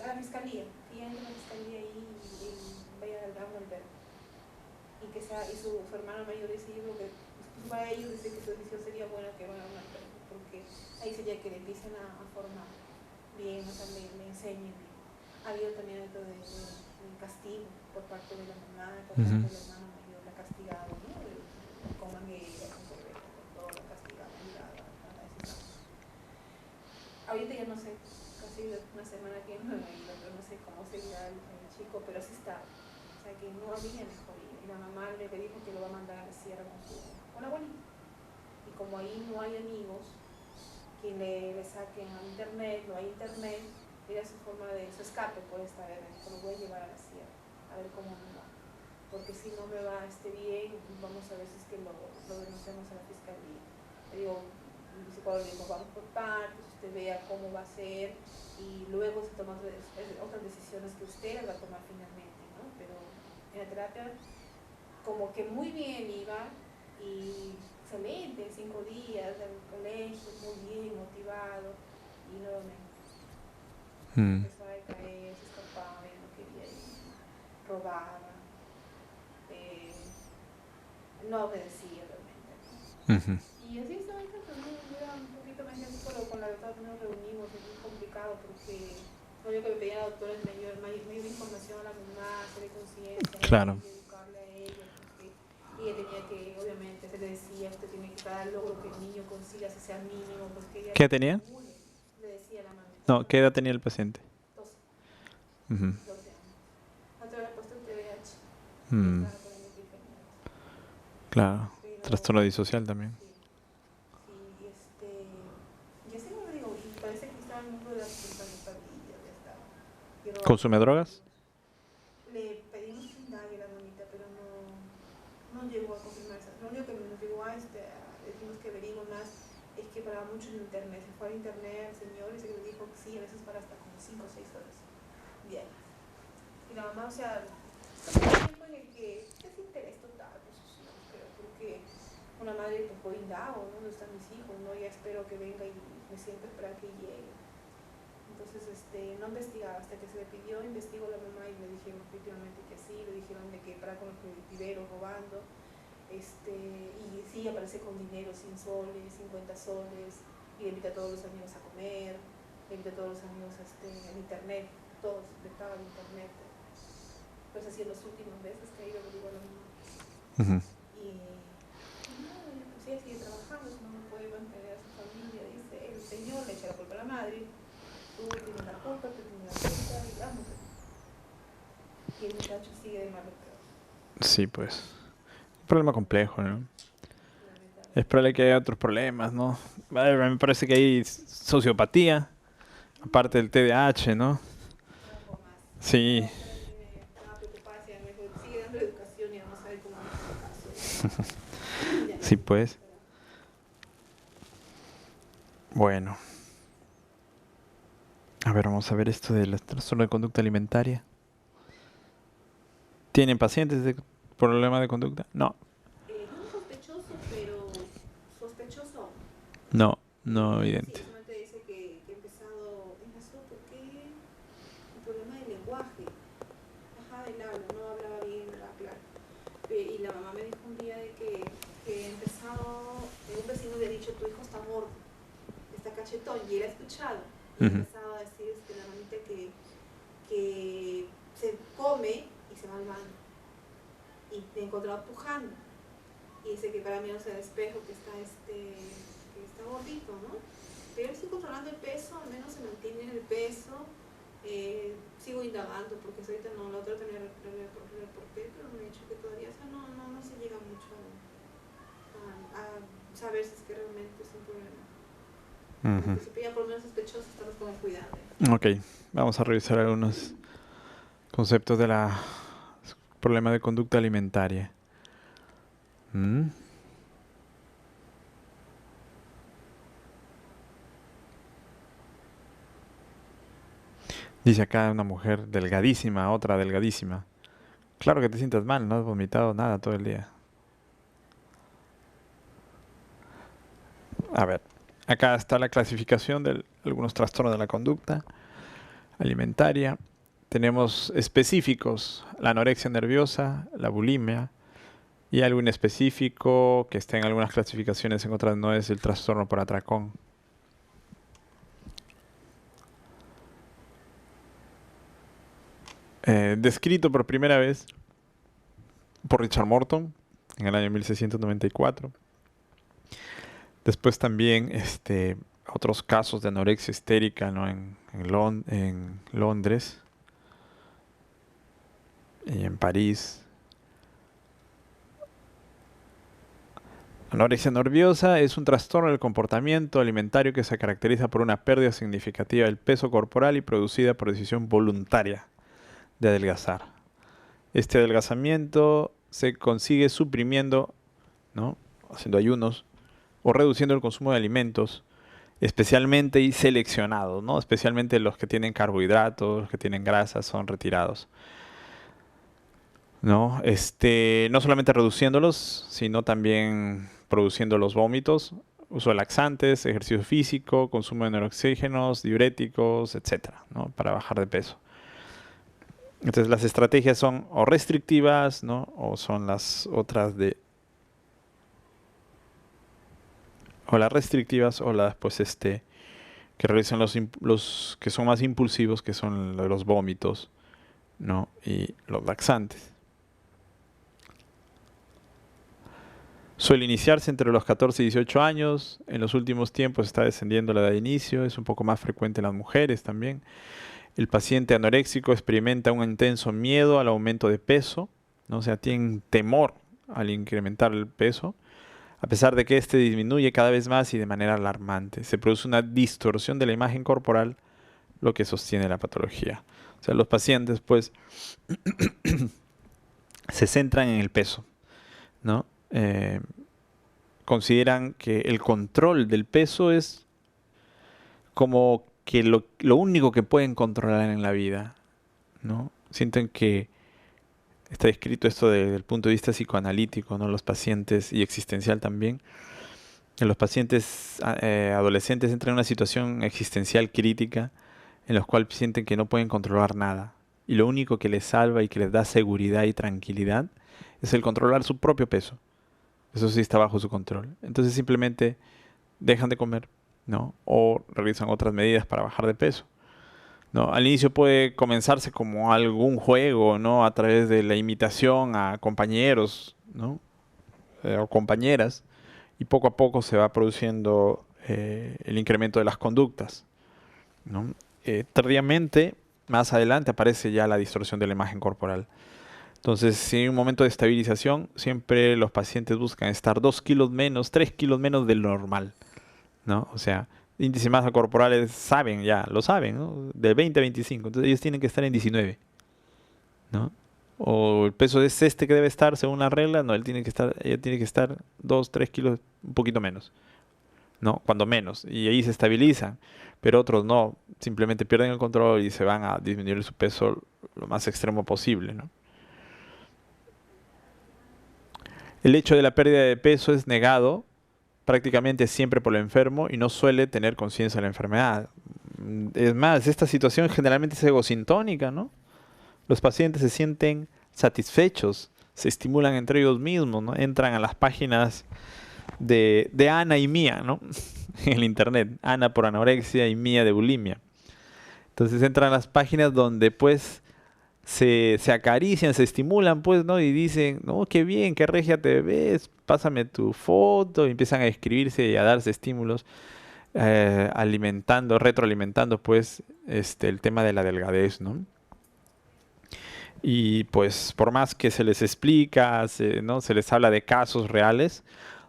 la fiscalía, que ya entre a la fiscalía y vaya a volver. Y su hermano mayor dice, yo creo que para ellos dice que su decisión sería buena que van a una empresa, porque ahí sería que le empiecen a formar bien, o sea, le enseñen bien. Ha habido también dentro de castigo por parte de la mamá, por parte Ujú. del hermano mayor, la ha castigado, ¿no? Con manguera, con correa, con todo, la ha castigado, a ese caso. Ahorita ya no sé, casi una semana que no he ido, pero no sé cómo seguirá el chico, pero así está. O sea, que no había mejoría. Y la mamá le dijo que lo va a mandar a la sierra con la abuelita. Y como ahí no hay amigos que le saquen a internet, no hay internet, era su forma de su escape por esta vez. Lo voy a llevar a la sierra, a ver cómo me va. Porque si no me va bien, vamos a ver si es que lo denunciamos a la fiscalía. Le digo, el psicólogo le dijo, vamos por partes, usted vea cómo va a ser y luego se toman otras decisiones que usted va a tomar finalmente, ¿no? Pero en la terapia como que muy bien iba y excelente, 5 días al colegio, muy bien, motivado, y nuevamente Mm. empezó a decaer, se escapaba, ya no quería ir, robaba, eh, no obedecía realmente, ¿no? Ujú. Y así estaba el caso, ¿no? Yo era un poquito más el psicólogo, con la verdad nos reunimos, es muy complicado porque lo único que me pedían la doctora es mayor información a la mamá, hacerle conciencia a Claro. ella, educarle a ella, porque ella tenía que, obviamente, se le decía, usted tiene que cada logro que el niño consiga, si sea mínimo, pues que ella ¿Qué lo tenía? estimule, le decía a la mamita, No, ¿qué edad tenía el paciente? 12, Ujú. 12 años. La otra le ha puesto el TDAH, y Mm. estaba con el epifenidad, Claro. pero Trastorno disocial también. sí. Sí, y así como digo, y parece que estaba en el mundo de las tablillas, ya estaba. Y robaba ¿Consume drogas? colectivos. Le pedimos que indague la mamita, pero no llegó a confirmarse. Lo único que nos llegó decimos que averigüe más, es que paraba mucho en internet. Se fue al internet al señor y se le dijo que sí, a veces para hasta como 5 o 6 horas diarias. Y la mamá, o sea, estamos en un tiempo en el que es interés total por sus hijos, creo, porque una madre pues indago, ¿no? ¿Dónde están mis hijos? ¿No? Ya espero que venga y me siento a esperar que llegue. Entonces, no investigaba, hasta que se le pidió, investigó la mamá y le dijeron efectivamente que sí, le dijeron de que para con los colectiveros robando, y sí, aparece con dinero, 100 soles, 50 soles, y le invita a todos los amigos a comer, le invita a todos los amigos al internet, todos le pagan el internet. Pues así en los últimos meses que ha ido, le digo a la mamá. Ujú. Y nada, pues ella sigue trabajando, si no, no puede mantener a su familia, dice, el señor le echa la culpa a la madre, tú tienes la culpa, tú tienes la culpa, y vamos. Y el muchacho sigue de malo peor, Sí, pues. Un problema complejo, ¿no? Es lamentablemente. probable que haya otros problemas, ¿no? A ver, me parece que hay sociopatía, aparte del TDAH, ¿no? Algo más. La Sí, doctora sí me estaba preocupada, si me dijo, sigue dando educación y vamos a ver cómo va el caso. Ya no sí, sé qué pues. pasará. Bueno, a ver, vamos a ver esto del trastorno de conducta alimentaria. ¿Tienen pacientes de problema de conducta? No, No un sospechoso, pero sospechoso. no, no Sí, evidente. solamente dice que cachetón, y él ha escuchado, y Ujú. empezado a decir normalmente que se come y se va al baño. Y me he encontrado pujando. Y dice que para mí no se espejo, que está gordito, ¿no? Pero yo estoy controlando el peso, al menos se mantiene el peso. Sigo indagando, porque ahorita no, la otra tenía reporté, pero me he dicho que todavía, o sea, no se llega mucho a saber si es que realmente es un problema. Ujú. Porque si pilla por lo menos sospechoso, estamos con cuidado. Ok, vamos a revisar algunos conceptos de la problema de conducta alimentaria. ¿Mm? Dice acá una mujer delgadísima, otra delgadísima. Claro que te sientas mal, no has vomitado nada todo el día. A ver, acá está la clasificación de algunos trastornos de la conducta alimentaria. Tenemos específicos, la anorexia nerviosa, la bulimia, y algo inespecífico que está en algunas clasificaciones, en otras no, es el trastorno por atracón. Descrito por primera vez por Richard Morton en el año 1694. Después también otros casos de anorexia histérica, ¿no? en Londres y en París. Anorexia nerviosa es un trastorno del comportamiento alimentario que se caracteriza por una pérdida significativa del peso corporal y producida por decisión voluntaria de adelgazar. Este adelgazamiento se consigue suprimiendo, ¿no? Haciendo ayunos o reduciendo el consumo de alimentos, especialmente y seleccionados, ¿no? Especialmente los que tienen carbohidratos, los que tienen grasas, son retirados, ¿no? No solamente reduciéndolos, sino también produciendo los vómitos, uso de laxantes, ejercicio físico, consumo de neuroxígenos, diuréticos, etcétera, ¿no? Para bajar de peso. Entonces las estrategias son o restrictivas, ¿no? O son las otras o las restrictivas o las pues que realizan los que son más impulsivos, que son los vómitos, ¿no? Y los laxantes. Suele iniciarse entre los 14 y 18 años. En los últimos tiempos está descendiendo la edad de inicio. Es un poco más frecuente en las mujeres también. El paciente anoréxico experimenta un intenso miedo al aumento de peso, ¿no? O sea, tienen temor al incrementar el peso, a pesar de que este disminuye cada vez más y de manera alarmante. Se produce una distorsión de la imagen corporal, lo que sostiene la patología. O sea, los pacientes, pues, se centran en el peso, ¿no? Consideran que el control del peso es como que lo único que pueden controlar en la vida, ¿no? Sienten que está descrito esto desde el punto de vista psicoanalítico, ¿no? Los pacientes, y existencial también, que los pacientes adolescentes entran en una situación existencial crítica en la cual sienten que no pueden controlar nada. Y lo único que les salva y que les da seguridad y tranquilidad es el controlar su propio peso. Eso sí está bajo su control. Entonces simplemente dejan de comer, ¿no? O realizan otras medidas para bajar de peso, ¿no? Al inicio puede comenzarse como algún juego, ¿no? A través de la imitación a compañeros, ¿no? O compañeras. Y poco a poco se va produciendo el incremento de las conductas, ¿no? Tardíamente, más adelante, aparece ya la distorsión de la imagen corporal. Entonces, si hay un momento de estabilización, siempre los pacientes buscan estar 2 kilos menos, 3 kilos menos del normal, ¿no? O sea, índice de masa corporal saben ya, lo saben, ¿no? De 20 a 25. Entonces ellos tienen que estar en 19, ¿no? O el peso es este que debe estar según la regla, no, ella tiene que estar 2, 3 kilos, un poquito menos, ¿no? Cuando menos. Y ahí se estabilizan. Pero otros no, simplemente pierden el control y se van a disminuir su peso lo más extremo posible, ¿no? El hecho de la pérdida de peso es negado prácticamente siempre por el enfermo y no suele tener conciencia de la enfermedad. Es más, esta situación generalmente es egosintónica, ¿no? Los pacientes se sienten satisfechos, se estimulan entre ellos mismos, ¿no? Entran a las páginas de Ana y Mía, ¿no? en el internet. Ana por anorexia y Mía de bulimia. Entonces entran a las páginas donde pues se acarician, se estimulan, pues, ¿no? Y dicen, no, qué bien, qué regia te ves, pásame tu foto, y empiezan a escribirse y a darse estímulos, alimentando, retroalimentando, pues, el tema de la delgadez, ¿no? Y pues, por más que se les explica, ¿no? Se les habla de casos reales,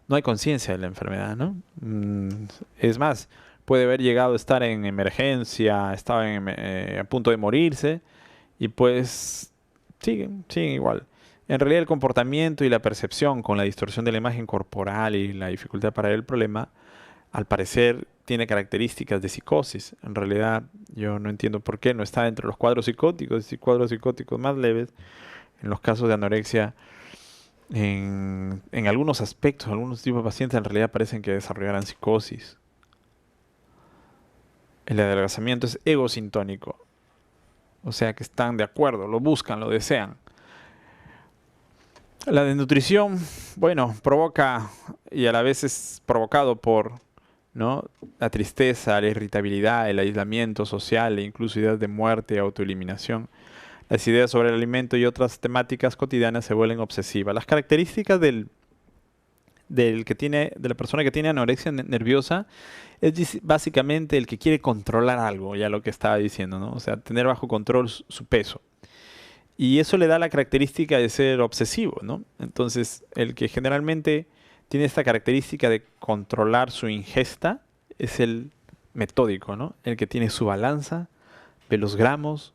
no hay conciencia de la enfermedad, ¿no? Es más, puede haber llegado a estar en emergencia, estaba a punto de morirse, y pues siguen igual. En realidad el comportamiento y la percepción con la distorsión de la imagen corporal y la dificultad para ver el problema, al parecer tiene características de psicosis. En realidad yo no entiendo por qué no está dentro de los cuadros psicóticos y cuadros psicóticos más leves. En los casos de anorexia, en algunos aspectos, algunos tipos de pacientes en realidad parecen que desarrollarán psicosis. El adelgazamiento es egosintónico. O sea que están de acuerdo, lo buscan, lo desean. La desnutrición, bueno, provoca y a la vez es provocado por, ¿no? La tristeza, la irritabilidad, el aislamiento social e incluso ideas de muerte y autoeliminación. Las ideas sobre el alimento y otras temáticas cotidianas se vuelven obsesivas. Las características de la persona que tiene anorexia nerviosa es básicamente el que quiere controlar algo, ya lo que estaba diciendo, ¿no? O sea, tener bajo control su peso. Y eso le da la característica de ser obsesivo, ¿no? Entonces, el que generalmente tiene esta característica de controlar su ingesta es el metódico, ¿no? El que tiene su balanza, ve los gramos,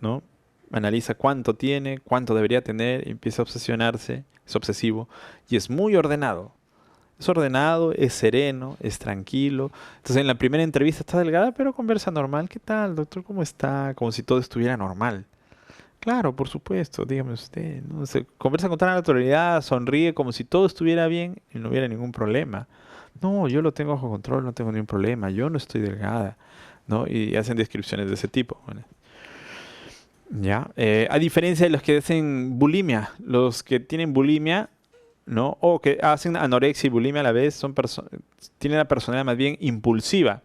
¿no? Analiza cuánto tiene, cuánto debería tener, y empieza a obsesionarse, es obsesivo y es muy ordenado. Es ordenado, es sereno, es tranquilo. Entonces en la primera entrevista está delgada, pero conversa normal. ¿Qué tal, doctor? ¿Cómo está? Como si todo estuviera normal. Claro, por supuesto, dígame usted, ¿no? Se conversa con tanta naturalidad, sonríe como si todo estuviera bien y no hubiera ningún problema. No, yo lo tengo bajo control, no tengo ningún problema, yo no estoy delgada, ¿no? Y hacen descripciones de ese tipo. Bueno, ya, a diferencia de los que hacen bulimia, los que tienen bulimia, ¿no? O que hacen anorexia y bulimia a la vez, tienen la personalidad más bien impulsiva,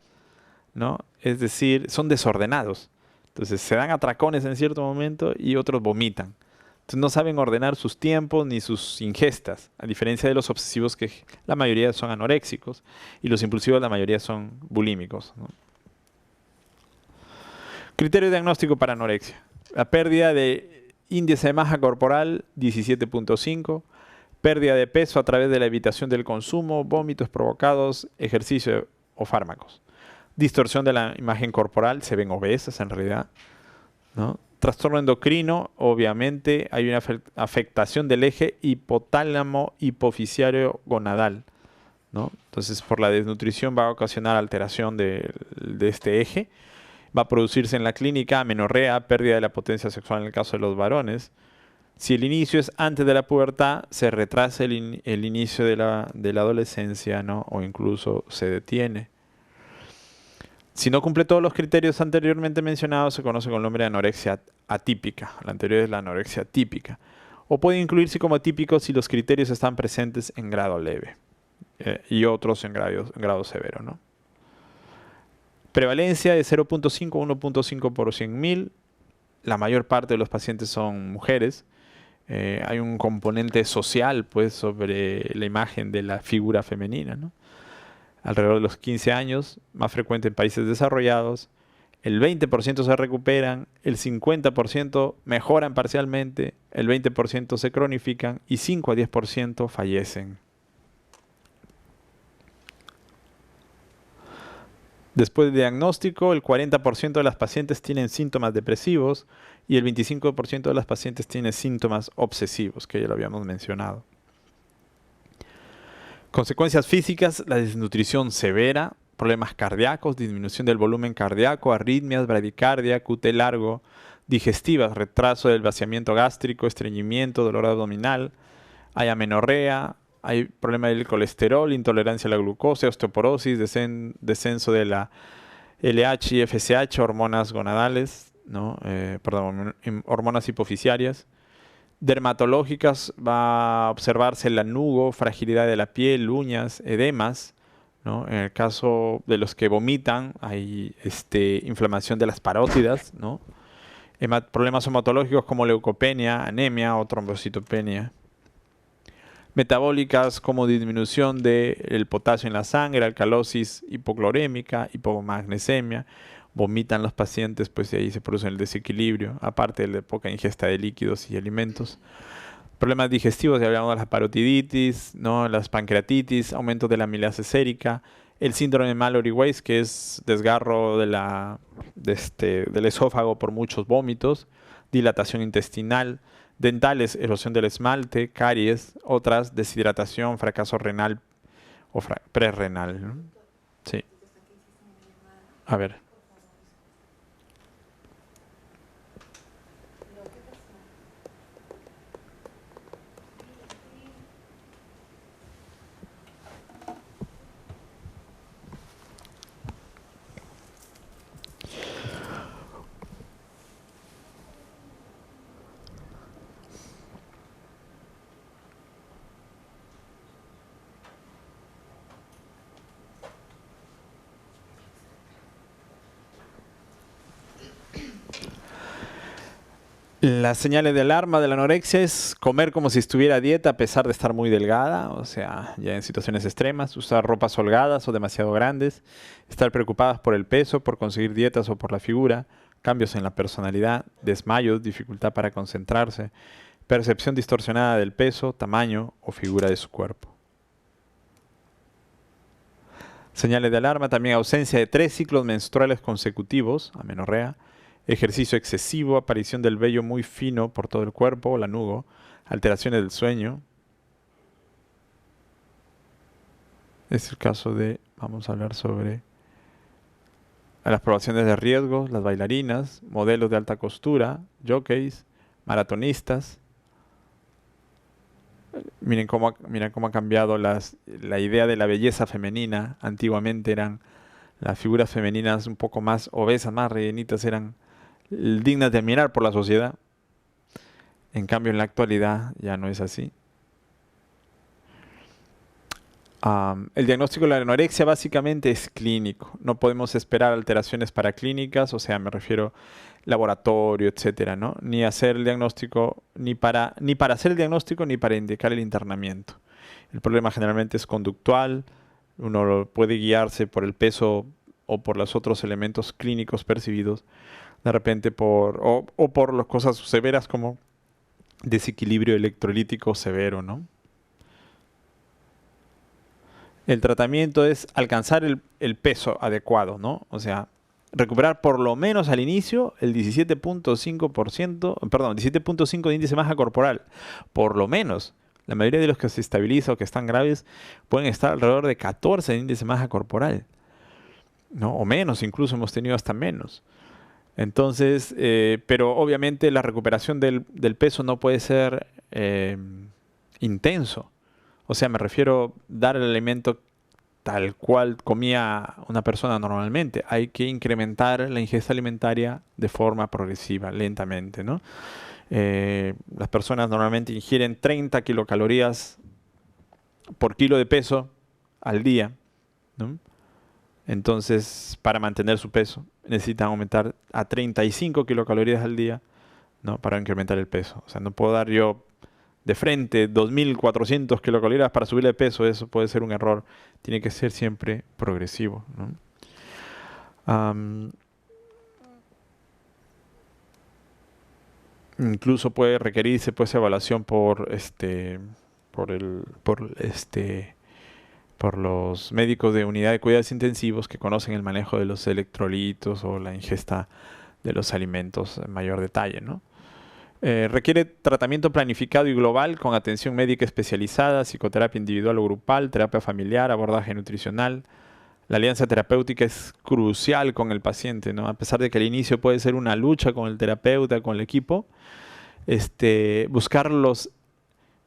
¿no? Es decir, son desordenados. Entonces se dan atracones en cierto momento y otros vomitan. Entonces no saben ordenar sus tiempos ni sus ingestas, a diferencia de los obsesivos que la mayoría son anoréxicos y los impulsivos la mayoría son bulímicos, ¿no? Criterio diagnóstico para anorexia. La pérdida de índice de masa corporal 17.5, pérdida de peso a través de la evitación del consumo, vómitos provocados, ejercicio o fármacos. Distorsión de la imagen corporal, se ven obesas en realidad, ¿no? Trastorno endocrino, obviamente hay una afectación del eje hipotálamo hipoficiario gonadal, ¿no? Entonces por la desnutrición va a ocasionar alteración de este eje. Va a producirse en la clínica amenorrea, pérdida de la potencia sexual en el caso de los varones. Si el inicio es antes de la pubertad, se retrasa el inicio de la adolescencia, ¿no? O incluso se detiene. Si no cumple todos los criterios anteriormente mencionados, se conoce con el nombre de anorexia atípica. La anterior es la anorexia típica. O puede incluirse como atípico si los criterios están presentes en grado leve y otros en grado severo, ¿no? Prevalencia de 0.5 a 1.5 por 100.000. La mayor parte de los pacientes son mujeres. Hay un componente social, pues, sobre la imagen de la figura femenina, ¿no? Alrededor de los 15 años, más frecuente en países desarrollados. El 20% se recuperan, el 50% mejoran parcialmente, el 20% se cronifican y 5 a 10% fallecen. Después del diagnóstico, el 40% de las pacientes tienen síntomas depresivos y el 25% de las pacientes tienen síntomas obsesivos, que ya lo habíamos mencionado. Consecuencias físicas: la desnutrición severa, problemas cardíacos, disminución del volumen cardíaco, arritmias, bradicardia, QT largo, digestivas, retraso del vaciamiento gástrico, estreñimiento, dolor abdominal, hay amenorrea, hay problema del colesterol, intolerancia a la glucosa, osteoporosis, descenso de la LH y FSH, hormonas gonadales, ¿no? Hormonas hipoficiarias. Dermatológicas, va a observarse el lanugo, fragilidad de la piel, uñas, edemas, ¿no? En el caso de los que vomitan, hay inflamación de las parótidas, ¿no? Problemas hematológicos como leucopenia, anemia o trombocitopenia. Metabólicas como disminución del potasio en la sangre, alcalosis hipoclorémica, hipomagnesemia. Vomitan los pacientes, pues de ahí se produce el desequilibrio, aparte de la poca ingesta de líquidos y alimentos. Problemas digestivos, ya hablamos de la parotiditis, ¿no? Las pancreatitis, aumento de la amilasa sérica, el síndrome de Mallory-Weiss, que es desgarro del esófago por muchos vómitos, dilatación intestinal, dentales, erosión del esmalte, caries, otras, deshidratación, fracaso renal o prerrenal, ¿no? Sí. A ver. Las señales de alarma de la anorexia es comer como si estuviera a dieta a pesar de estar muy delgada, o sea, ya en situaciones extremas, usar ropas holgadas o demasiado grandes, estar preocupadas por el peso, por conseguir dietas o por la figura, cambios en la personalidad, desmayos, dificultad para concentrarse, percepción distorsionada del peso, tamaño o figura de su cuerpo. Señales de alarma también ausencia de 3 ciclos menstruales consecutivos, amenorrea, ejercicio excesivo, aparición del vello muy fino por todo el cuerpo o lanugo, alteraciones del sueño. Es el caso de, vamos a hablar sobre las poblaciones de riesgo, las bailarinas, modelos de alta costura, jockeys, maratonistas. Miren cómo ha cambiado la idea de la belleza femenina. Antiguamente eran las figuras femeninas un poco más obesas, más rellenitas, eran dignas de admirar por la sociedad. En cambio, en la actualidad ya no es así. El diagnóstico de la anorexia básicamente es clínico. No podemos esperar alteraciones paraclínicas, o sea, me refiero laboratorio, etcétera, ¿no? Ni hacer el diagnóstico, ni para hacer el diagnóstico, ni para indicar el internamiento. El problema generalmente es conductual. Uno puede guiarse por el peso o por los otros elementos clínicos percibidos, de repente o por las cosas severas como desequilibrio electrolítico severo, ¿no? El tratamiento es alcanzar el peso adecuado, ¿no? O sea, recuperar por lo menos al inicio el 17.5%, perdón, 17.5 de índice de masa corporal. Por lo menos. La mayoría de los que se estabilizan o que están graves pueden estar alrededor de 14 de índice de masa corporal, ¿no? O menos, incluso hemos tenido hasta menos. Entonces, pero obviamente la recuperación del peso no puede ser intenso. O sea, me refiero a dar el alimento tal cual comía una persona normalmente. Hay que incrementar la ingesta alimentaria de forma progresiva, lentamente, ¿no? Las personas normalmente ingieren 30 kilocalorías por kilo de peso al día, ¿no? Entonces, para mantener su peso, necesitan aumentar a 35 kilocalorías al día, ¿no? Para incrementar el peso. O sea, no puedo dar yo de frente 2.400 kilocalorías para subir de peso. Eso puede ser un error. Tiene que ser siempre progresivo, ¿no? Incluso puede requerirse pues evaluación por los médicos de unidad de cuidados intensivos que conocen el manejo de los electrolitos o la ingesta de los alimentos en mayor detalle, ¿no? Requiere tratamiento planificado y global con atención médica especializada, psicoterapia individual o grupal, terapia familiar, abordaje nutricional. La alianza terapéutica es crucial con el paciente, ¿no? A pesar de que al inicio puede ser una lucha con el terapeuta, con el equipo, buscar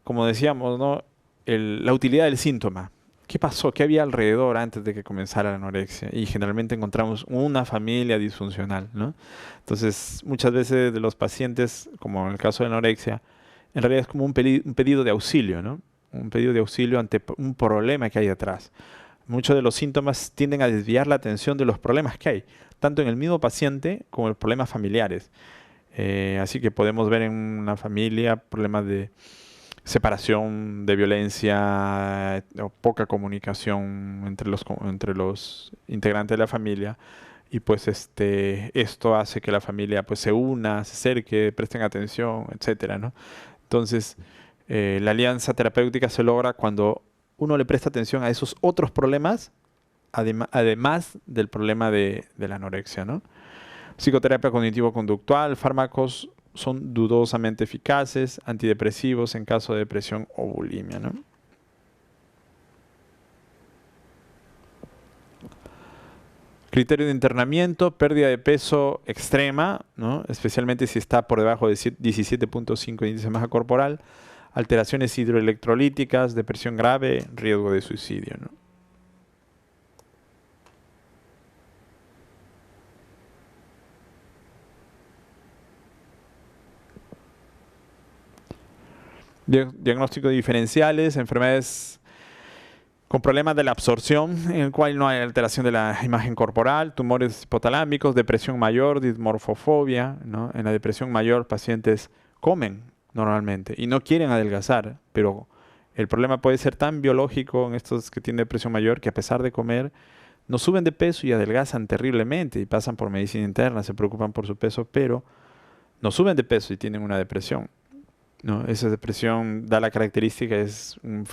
como decíamos, ¿no? La utilidad del síntoma. ¿Qué pasó? ¿Qué había alrededor antes de que comenzara la anorexia? Y generalmente encontramos una familia disfuncional, ¿no? Entonces, muchas veces de los pacientes, como en el caso de la anorexia, en realidad es como un pedido de auxilio, ¿no? Un pedido de auxilio ante un problema que hay detrás. Muchos de los síntomas tienden a desviar la atención de los problemas que hay, tanto en el mismo paciente como en problemas familiares. Así que podemos ver en una familia problemas de separación, de violencia o poca comunicación entre los integrantes de la familia. Y pues esto hace que la familia pues se una, se acerque, presten atención, etcétera, ¿no? Entonces, la alianza terapéutica se logra cuando uno le presta atención a esos otros problemas, además del problema de la anorexia, ¿no? Psicoterapia cognitivo-conductual, fármacos son dudosamente eficaces, antidepresivos en caso de depresión o bulimia, ¿no? Criterio de internamiento, pérdida de peso extrema, ¿no? Especialmente si está por debajo de 17.5 índice de masa corporal, alteraciones hidroelectrolíticas, depresión grave, riesgo de suicidio, ¿no? Diagnóstico de diferenciales, enfermedades con problemas de la absorción, en el cual no hay alteración de la imagen corporal, tumores hipotalámicos, depresión mayor, dismorfofobia, ¿no? En la depresión mayor, pacientes comen normalmente y no quieren adelgazar, pero el problema puede ser tan biológico en estos que tienen depresión mayor que a pesar de comer, no suben de peso y adelgazan terriblemente y pasan por medicina interna, se preocupan por su peso, pero no suben de peso y tienen una depresión, ¿no? Esa depresión da la característica, es un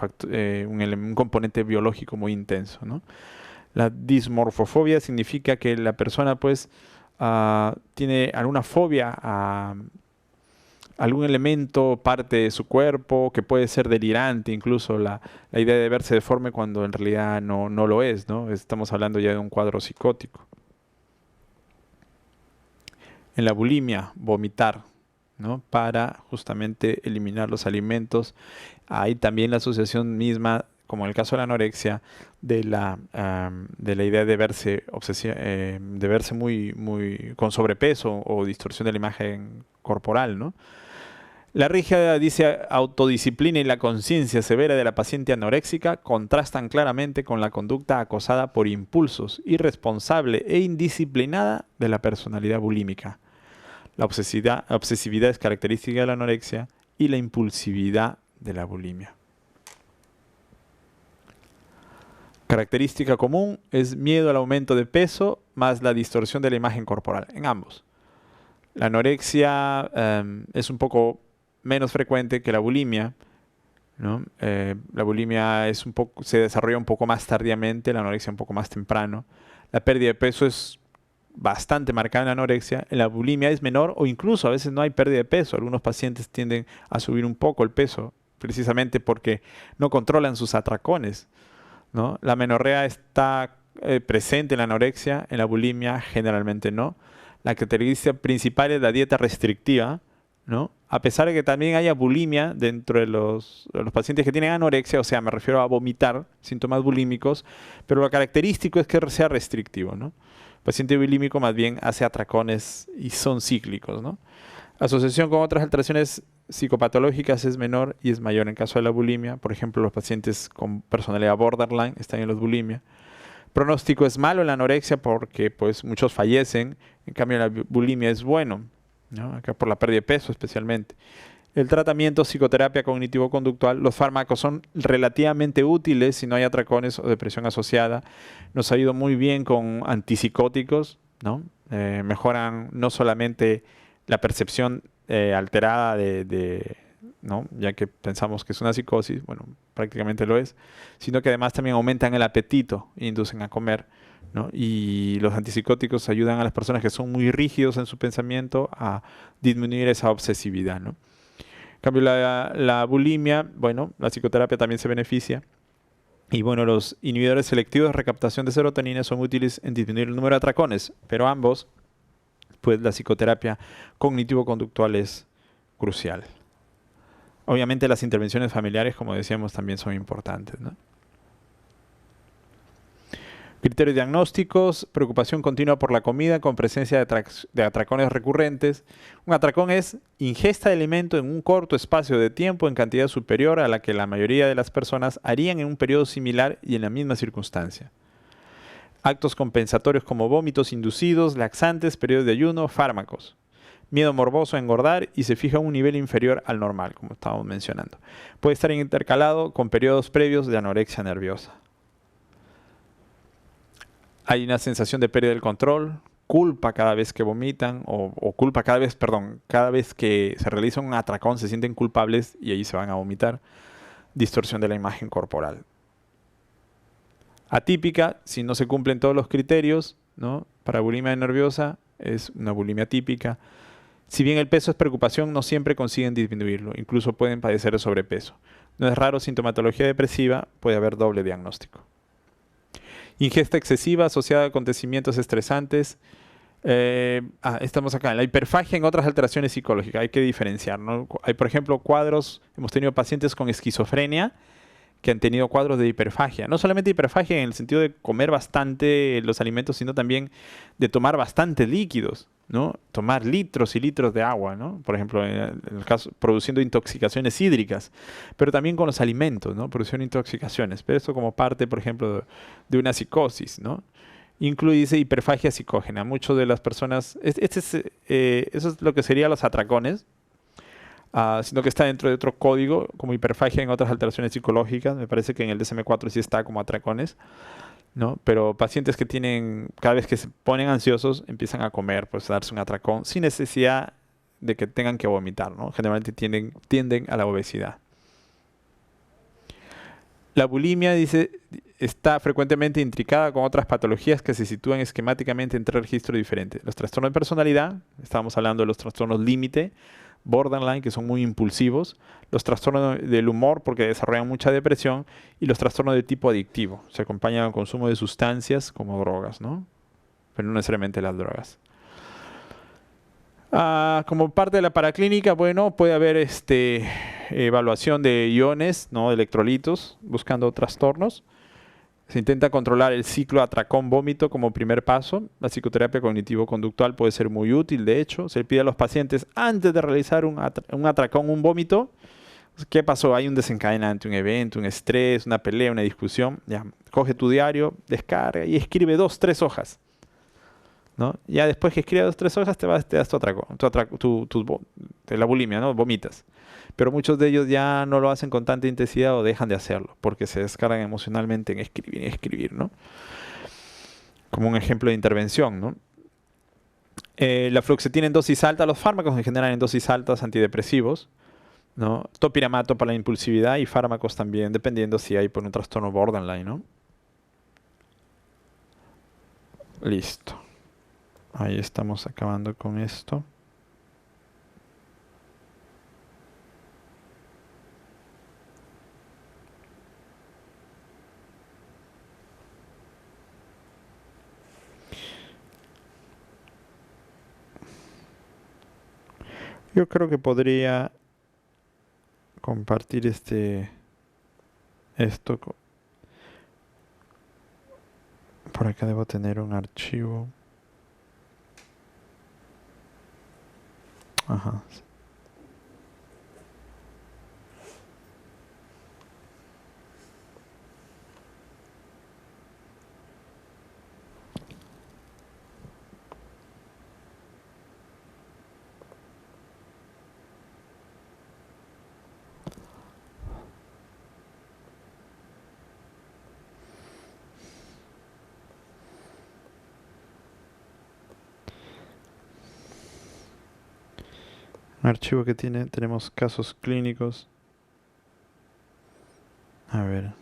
componente biológico muy intenso, ¿no? La dismorfofobia significa que la persona pues tiene alguna fobia a algún elemento, parte de su cuerpo, que puede ser delirante, incluso la idea de verse deforme cuando en realidad no lo es, ¿no? Estamos hablando ya de un cuadro psicótico. En la bulimia, vomitar, ¿no? Para justamente eliminar los alimentos. Hay también la asociación misma, como en el caso de la anorexia, de la idea de verse, de verse muy con sobrepeso o distorsión de la imagen corporal, ¿no? La rígida dice autodisciplina y la conciencia severa de la paciente anoréxica contrastan claramente con la conducta acosada por impulsos, irresponsable e indisciplinada de la personalidad bulímica. La obsesividad es característica de la anorexia y la impulsividad de la bulimia. Característica común es miedo al aumento de peso más la distorsión de la imagen corporal, en ambos. La anorexia es un poco menos frecuente que la bulimia, ¿no? La bulimia se desarrolla un poco más tardíamente, la anorexia un poco más temprano. La pérdida de peso es bastante marcada en la anorexia, en la bulimia es menor o incluso a veces no hay pérdida de peso. Algunos pacientes tienden a subir un poco el peso, precisamente porque no controlan sus atracones, ¿no? La menorrea está presente en la anorexia, en la bulimia generalmente no. La característica principal es la dieta restrictiva, ¿no? A pesar de que también haya bulimia dentro de los pacientes que tienen anorexia, o sea, me refiero a vomitar, síntomas bulímicos, pero lo característico es que sea restrictivo, ¿no? El paciente bulímico más bien hace atracones y son cíclicos, ¿no? Asociación con otras alteraciones psicopatológicas es menor y es mayor en caso de la bulimia. Por ejemplo, los pacientes con personalidad borderline están en la bulimia. Pronóstico es malo en la anorexia porque pues muchos fallecen, en cambio la bulimia es bueno, ¿no? Acá por la pérdida de peso especialmente. El tratamiento, psicoterapia cognitivo-conductual, los fármacos son relativamente útiles si no hay atracones o depresión asociada. Nos ha ido muy bien con antipsicóticos, ¿no? Mejoran no solamente la percepción alterada ¿no? Ya que pensamos que es una psicosis, bueno, prácticamente lo es, sino que además también aumentan el apetito e inducen a comer, ¿no? Y los antipsicóticos ayudan a las personas que son muy rígidos en su pensamiento a disminuir esa obsesividad, ¿no? En cambio, la bulimia, bueno, la psicoterapia también se beneficia. Y bueno, los inhibidores selectivos de recaptación de serotonina son útiles en disminuir el número de atracones, pero ambos, pues la psicoterapia cognitivo-conductual es crucial. Obviamente las intervenciones familiares, como decíamos, también son importantes, ¿no? Criterios diagnósticos, preocupación continua por la comida con presencia de atracones recurrentes. Un atracón es ingesta de alimento en un corto espacio de tiempo en cantidad superior a la que la mayoría de las personas harían en un periodo similar y en la misma circunstancia. Actos compensatorios como vómitos inducidos, laxantes, periodos de ayuno, fármacos. Miedo morboso a engordar y se fija a un nivel inferior al normal, como estábamos mencionando. Puede estar intercalado con periodos previos de anorexia nerviosa. Hay una sensación de pérdida del control, culpa cada vez que vomitan, o culpa cada vez, perdón, cada vez que se realiza un atracón se sienten culpables y ahí se van a vomitar. Distorsión de la imagen corporal. Atípica, si no se cumplen todos los criterios, ¿no? Para bulimia nerviosa es una bulimia típica. Si bien el peso es preocupación, no siempre consiguen disminuirlo, incluso pueden padecer de sobrepeso. No es raro sintomatología depresiva, puede haber doble diagnóstico. Ingesta excesiva asociada a acontecimientos estresantes. Estamos acá, en la hiperfagia en otras alteraciones psicológicas, hay que diferenciar, ¿no? Hay, por ejemplo, cuadros, hemos tenido pacientes con esquizofrenia que han tenido cuadros de hiperfagia. No solamente hiperfagia en el sentido de comer bastante los alimentos, sino también de tomar bastantes líquidos, ¿no? Tomar litros y litros de agua, ¿no? Por ejemplo, en el caso, produciendo intoxicaciones hídricas, pero también con los alimentos, ¿no? Produciendo intoxicaciones, pero eso como parte, por ejemplo, de una psicosis, ¿no? Incluye, dice, hiperfagia psicógena. Muchas de las personas, eso es lo que serían los atracones, sino que está dentro de otro código, como hiperfagia en otras alteraciones psicológicas. Me parece que en el DSM-4 sí está como atracones, ¿no? Pero pacientes que tienen, cada vez que se ponen ansiosos, empiezan a comer, pues a darse un atracón, sin necesidad de que tengan que vomitar, ¿no? Generalmente tienden a la obesidad. La bulimia, dice, está frecuentemente intricada con otras patologías que se sitúan esquemáticamente en tres registros diferentes. Los trastornos de personalidad, estábamos hablando de los trastornos límite, borderline, que son muy impulsivos, los trastornos del humor, porque desarrollan mucha depresión, y los trastornos de tipo adictivo. Se acompañan al consumo de sustancias como drogas, ¿no? Pero no necesariamente las drogas. Como parte de la paraclínica, bueno, puede haber evaluación de iones, ¿no? De electrolitos, buscando trastornos. Se intenta controlar el ciclo atracón-vómito como primer paso. La psicoterapia cognitivo-conductual puede ser muy útil, de hecho. Se le pide a los pacientes, antes de realizar un atracón, un vómito, ¿qué pasó? Hay un desencadenante, un evento, un estrés, una pelea, una discusión. Ya, coge tu diario, descarga y escribe 2, 3 hojas, ¿no? Ya después que escribas 2, 3 hojas te das tu atracón, la bulimia, ¿no? Vomitas. Pero muchos de ellos ya no lo hacen con tanta intensidad o dejan de hacerlo porque se descargan emocionalmente en escribir y escribir, ¿no? Como un ejemplo de intervención, ¿no? La fluoxetina en dosis alta, los fármacos en general en dosis altas, antidepresivos, ¿no? Topiramato para la impulsividad y fármacos también, dependiendo si hay por un trastorno borderline, ¿no? Listo. Ahí estamos acabando con esto. Yo creo que podría compartir esto. Por acá debo tener un archivo. Ajá. Un archivo que tenemos casos clínicos. A ver.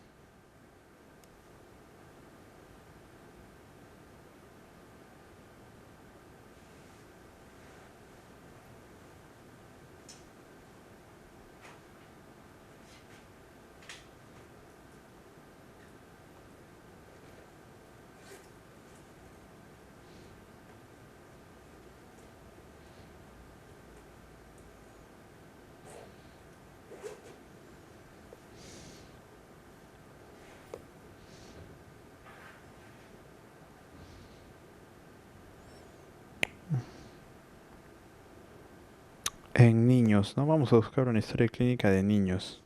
En niños, ¿no? Vamos a buscar una historia clínica de niños.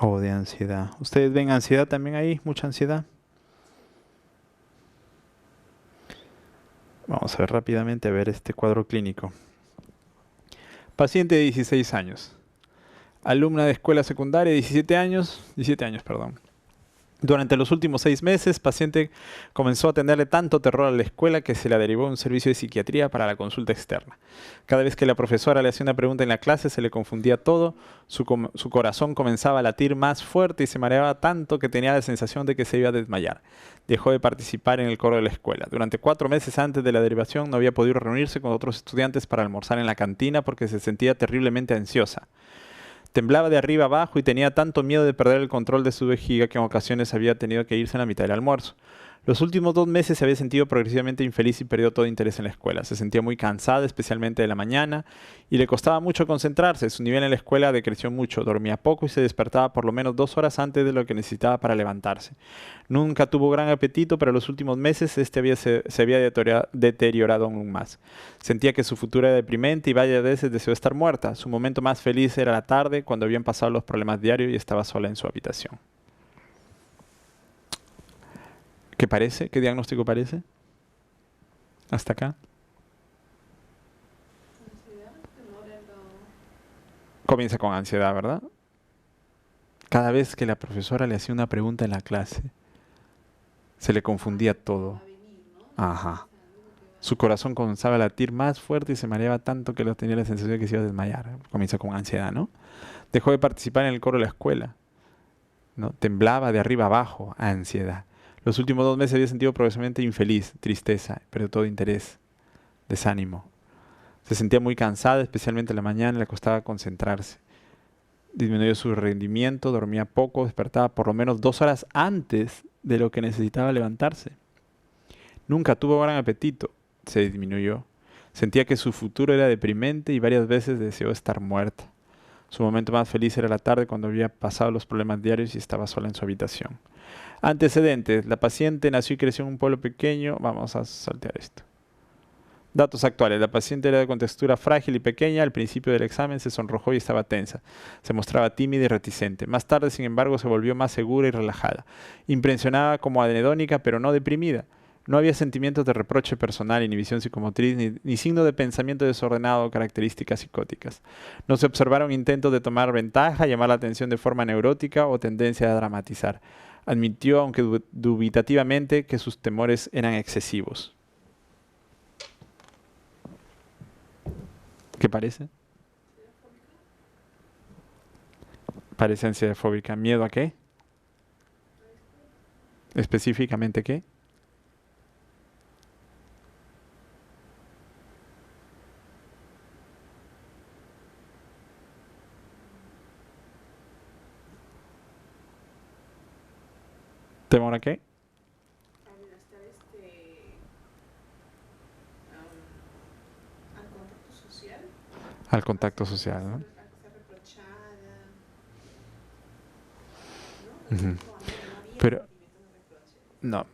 O de ansiedad. ¿Ustedes ven ansiedad también ahí? ¿Mucha ansiedad? Vamos a ver rápidamente a ver este cuadro clínico. Paciente de 16 años. Alumna de escuela secundaria, 17 años, perdón. Durante los últimos 6 meses, paciente comenzó a tenerle tanto terror a la escuela que se la derivó a un servicio de psiquiatría para la consulta externa. Cada vez que la profesora le hacía una pregunta en la clase, se le confundía todo, su corazón comenzaba a latir más fuerte y se mareaba tanto que tenía la sensación de que se iba a desmayar. Dejó de participar en el coro de la escuela. Durante 4 meses antes de la derivación no había podido reunirse con otros estudiantes para almorzar en la cantina porque se sentía terriblemente ansiosa. Temblaba de arriba abajo y tenía tanto miedo de perder el control de su vejiga que en ocasiones había tenido que irse en la mitad del almuerzo. Los últimos 2 meses se había sentido progresivamente infeliz y perdió todo interés en la escuela. Se sentía muy cansada, especialmente de la mañana, y le costaba mucho concentrarse. Su nivel en la escuela decreció mucho, dormía poco y se despertaba por lo menos 2 horas antes de lo que necesitaba para levantarse. Nunca tuvo gran apetito, pero en los últimos meses se había deteriorado aún más. Sentía que su futuro era deprimente y varias veces deseó estar muerta. Su momento más feliz era la tarde, cuando habían pasado los problemas diarios y estaba sola en su habitación. ¿Qué parece? ¿Qué diagnóstico parece? ¿Hasta acá? Ansiedad, temor a Comienza con ansiedad, ¿verdad? Cada vez que la profesora le hacía una pregunta en la clase, se le confundía todo. venir, ¿no? Ajá. O sea, algo que va. Su corazón comenzaba a latir más fuerte y se mareaba tanto que tenía la sensación de que se iba a desmayar. Comienza con ansiedad, ¿no? Dejó de participar en el coro de la escuela, ¿no? Temblaba de arriba abajo, ansiedad. Los últimos 2 meses había sentido progresivamente infeliz, tristeza, perdió todo interés, desánimo. Se sentía muy cansada, especialmente en la mañana, le costaba concentrarse. Disminuyó su rendimiento, dormía poco, despertaba por lo menos 2 horas antes de lo que necesitaba levantarse. Nunca tuvo gran apetito, se disminuyó. Sentía que su futuro era deprimente y varias veces deseó estar muerta. Su momento más feliz era la tarde cuando había pasado los problemas diarios y estaba sola en su habitación. Antecedentes. La paciente nació y creció en un pueblo pequeño. Vamos a saltear esto. Datos actuales. La paciente era de contextura frágil y pequeña. Al principio del examen se sonrojó y estaba tensa. Se mostraba tímida y reticente. Más tarde, sin embargo, se volvió más segura y relajada. Impresionaba como anhedónica, pero no deprimida. No había sentimientos de reproche personal, inhibición psicomotriz, ni signo de pensamiento desordenado o características psicóticas. No se observaron intentos de tomar ventaja, llamar la atención de forma neurótica o tendencia a dramatizar. Admitió, aunque dubitativamente, que sus temores eran excesivos. ¿Qué parece? Parece ansiedad fóbica. ¿Miedo a qué? ¿Específicamente qué? ¿Temor a qué? A ver, estar al contacto social, Al contacto social, ¿no? a ser reprochada, ¿no? Ujú. No, no había Pero, sentimientos de reproche. no.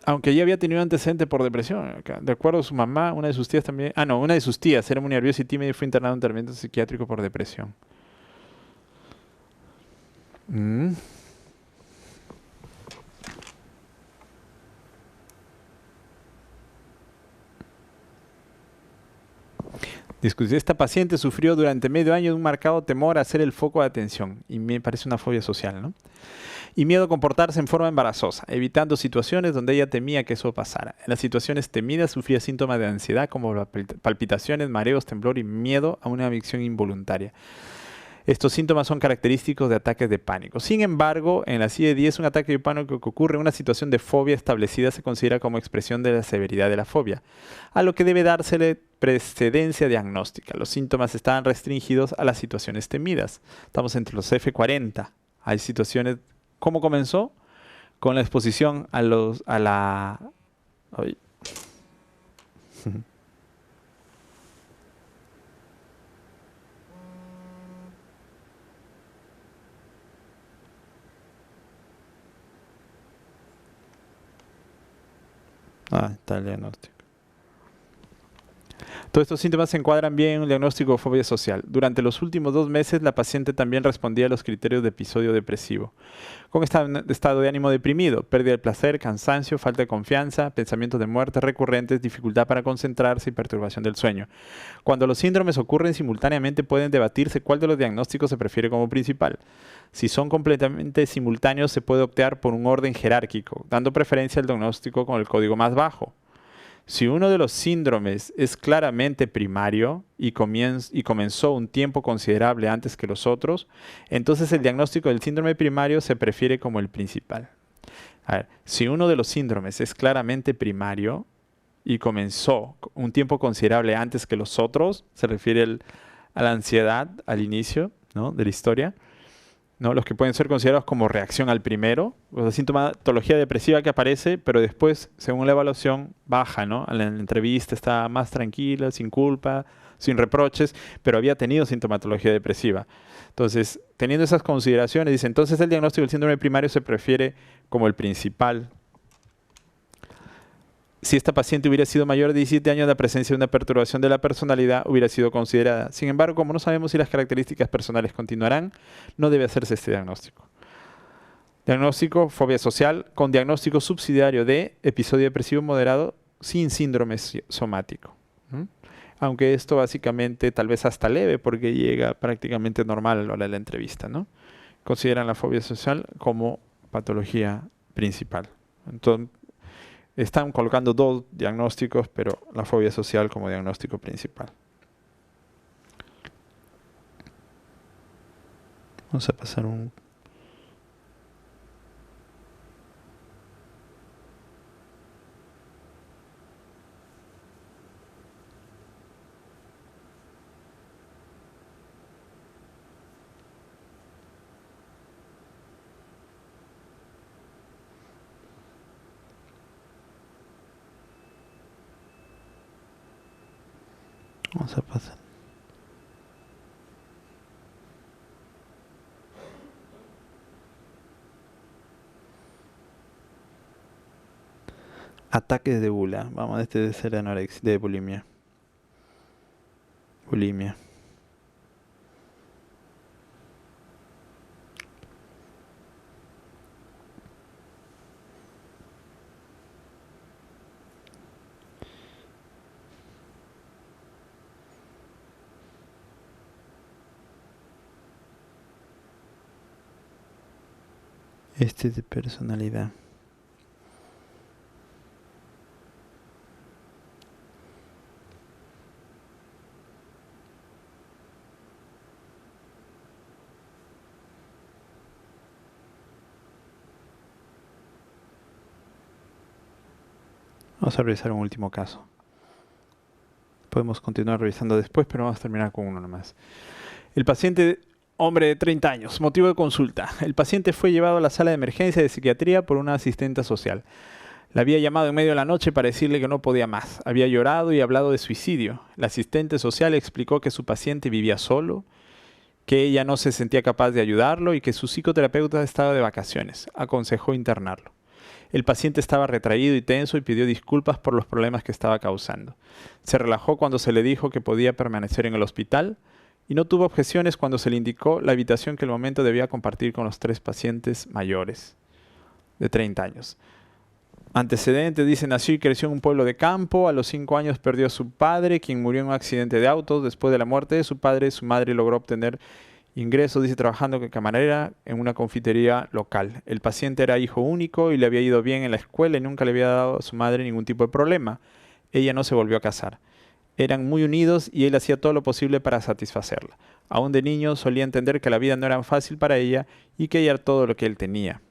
Aunque ella había tenido antecedentes por depresión. Acá. De acuerdo a su mamá, una de sus tías también... Ah, no, una de sus tías era muy nerviosa y tímida y fue internada en un tratamiento psiquiátrico por depresión. Mm. Discusión. Esta paciente sufrió durante medio año de un marcado temor a ser el foco de atención. Y me parece una fobia social, ¿no? Y miedo a comportarse en forma embarazosa, evitando situaciones donde ella temía que eso pasara. En las situaciones temidas sufría síntomas de ansiedad como palpitaciones, mareos, temblor y miedo a una adicción involuntaria. Estos síntomas son característicos de ataques de pánico. Sin embargo, en la CIE-10, un ataque de pánico que ocurre en una situación de fobia establecida se considera como expresión de la severidad de la fobia, a lo que debe dársele precedencia diagnóstica. Los síntomas están restringidos a las situaciones temidas. Estamos entre los F40. Hay situaciones... ¿Cómo comenzó? con la exposición a la... Ay. Está el diagnóstico. Todos estos síntomas se encuadran bien en un diagnóstico de fobia social. Durante los últimos 2 meses, la paciente también respondía a los criterios de episodio depresivo. Con estado de ánimo deprimido, pérdida del placer, cansancio, falta de confianza, pensamientos de muerte recurrentes, dificultad para concentrarse y perturbación del sueño. Cuando los síndromes ocurren simultáneamente, pueden debatirse cuál de los diagnósticos se prefiere como principal. Si son completamente simultáneos, se puede optar por un orden jerárquico, dando preferencia al diagnóstico con el código más bajo. Si uno de los síndromes es claramente primario y comenzó un tiempo considerable antes que los otros, entonces el diagnóstico del síndrome primario se prefiere como el principal. A ver, si uno de los síndromes es claramente primario y comenzó un tiempo considerable antes que los otros, se refiere a la ansiedad al inicio, ¿no?, de la historia, ¿no? Los que pueden ser considerados como reacción al primero, la sintomatología depresiva que aparece, pero después, según la evaluación, baja, ¿no? En la entrevista está más tranquila, sin culpa, sin reproches, pero había tenido sintomatología depresiva. Entonces, teniendo esas consideraciones, dice, entonces el diagnóstico del síndrome primario se prefiere como el principal. Si esta paciente hubiera sido mayor de 17 años, la presencia de una perturbación de la personalidad hubiera sido considerada. Sin embargo, como no sabemos si las características personales continuarán, no debe hacerse este diagnóstico. Diagnóstico, fobia social, con diagnóstico subsidiario de episodio depresivo moderado sin síndrome somático. Aunque esto básicamente tal vez hasta leve, porque llega prácticamente normal a la hora de la entrevista, ¿no? Consideran la fobia social como patología principal. Entonces, están colocando 2 diagnósticos, pero la fobia social como diagnóstico principal. Vamos a pasar un... Vamos a pasar. Ataques de gula. Vamos, este debe ser anorexia, de bulimia. Bulimia. Este es de personalidad. Vamos a revisar un último caso. Podemos continuar revisando después, pero vamos a terminar con uno nomás. El paciente, hombre de 30 años, motivo de consulta. El paciente fue llevado a la sala de emergencia de psiquiatría por una asistente social. La había llamado en medio de la noche para decirle que no podía más. Había llorado y hablado de suicidio. La asistente social explicó que su paciente vivía solo, que ella no se sentía capaz de ayudarlo y que su psicoterapeuta estaba de vacaciones. Aconsejó internarlo. El paciente estaba retraído y tenso y pidió disculpas por los problemas que estaba causando. Se relajó cuando se le dijo que podía permanecer en el hospital y no tuvo objeciones cuando se le indicó la habitación que el momento debía compartir con los 3 pacientes mayores de 30 años. Antecedentes, dice, nació y creció en un pueblo de campo. A los 5 años perdió a su padre, quien murió en un accidente de autos. Después de la muerte de su padre, su madre logró obtener ingresos, dice, trabajando como camarera en una confitería local. El paciente era hijo único y le había ido bien en la escuela y nunca le había dado a su madre ningún tipo de problema. Ella no se volvió a casar. Eran muy unidos y él hacía todo lo posible para satisfacerla. Aún de niño solía entender que la vida no era fácil para ella y que ella era todo lo que él tenía.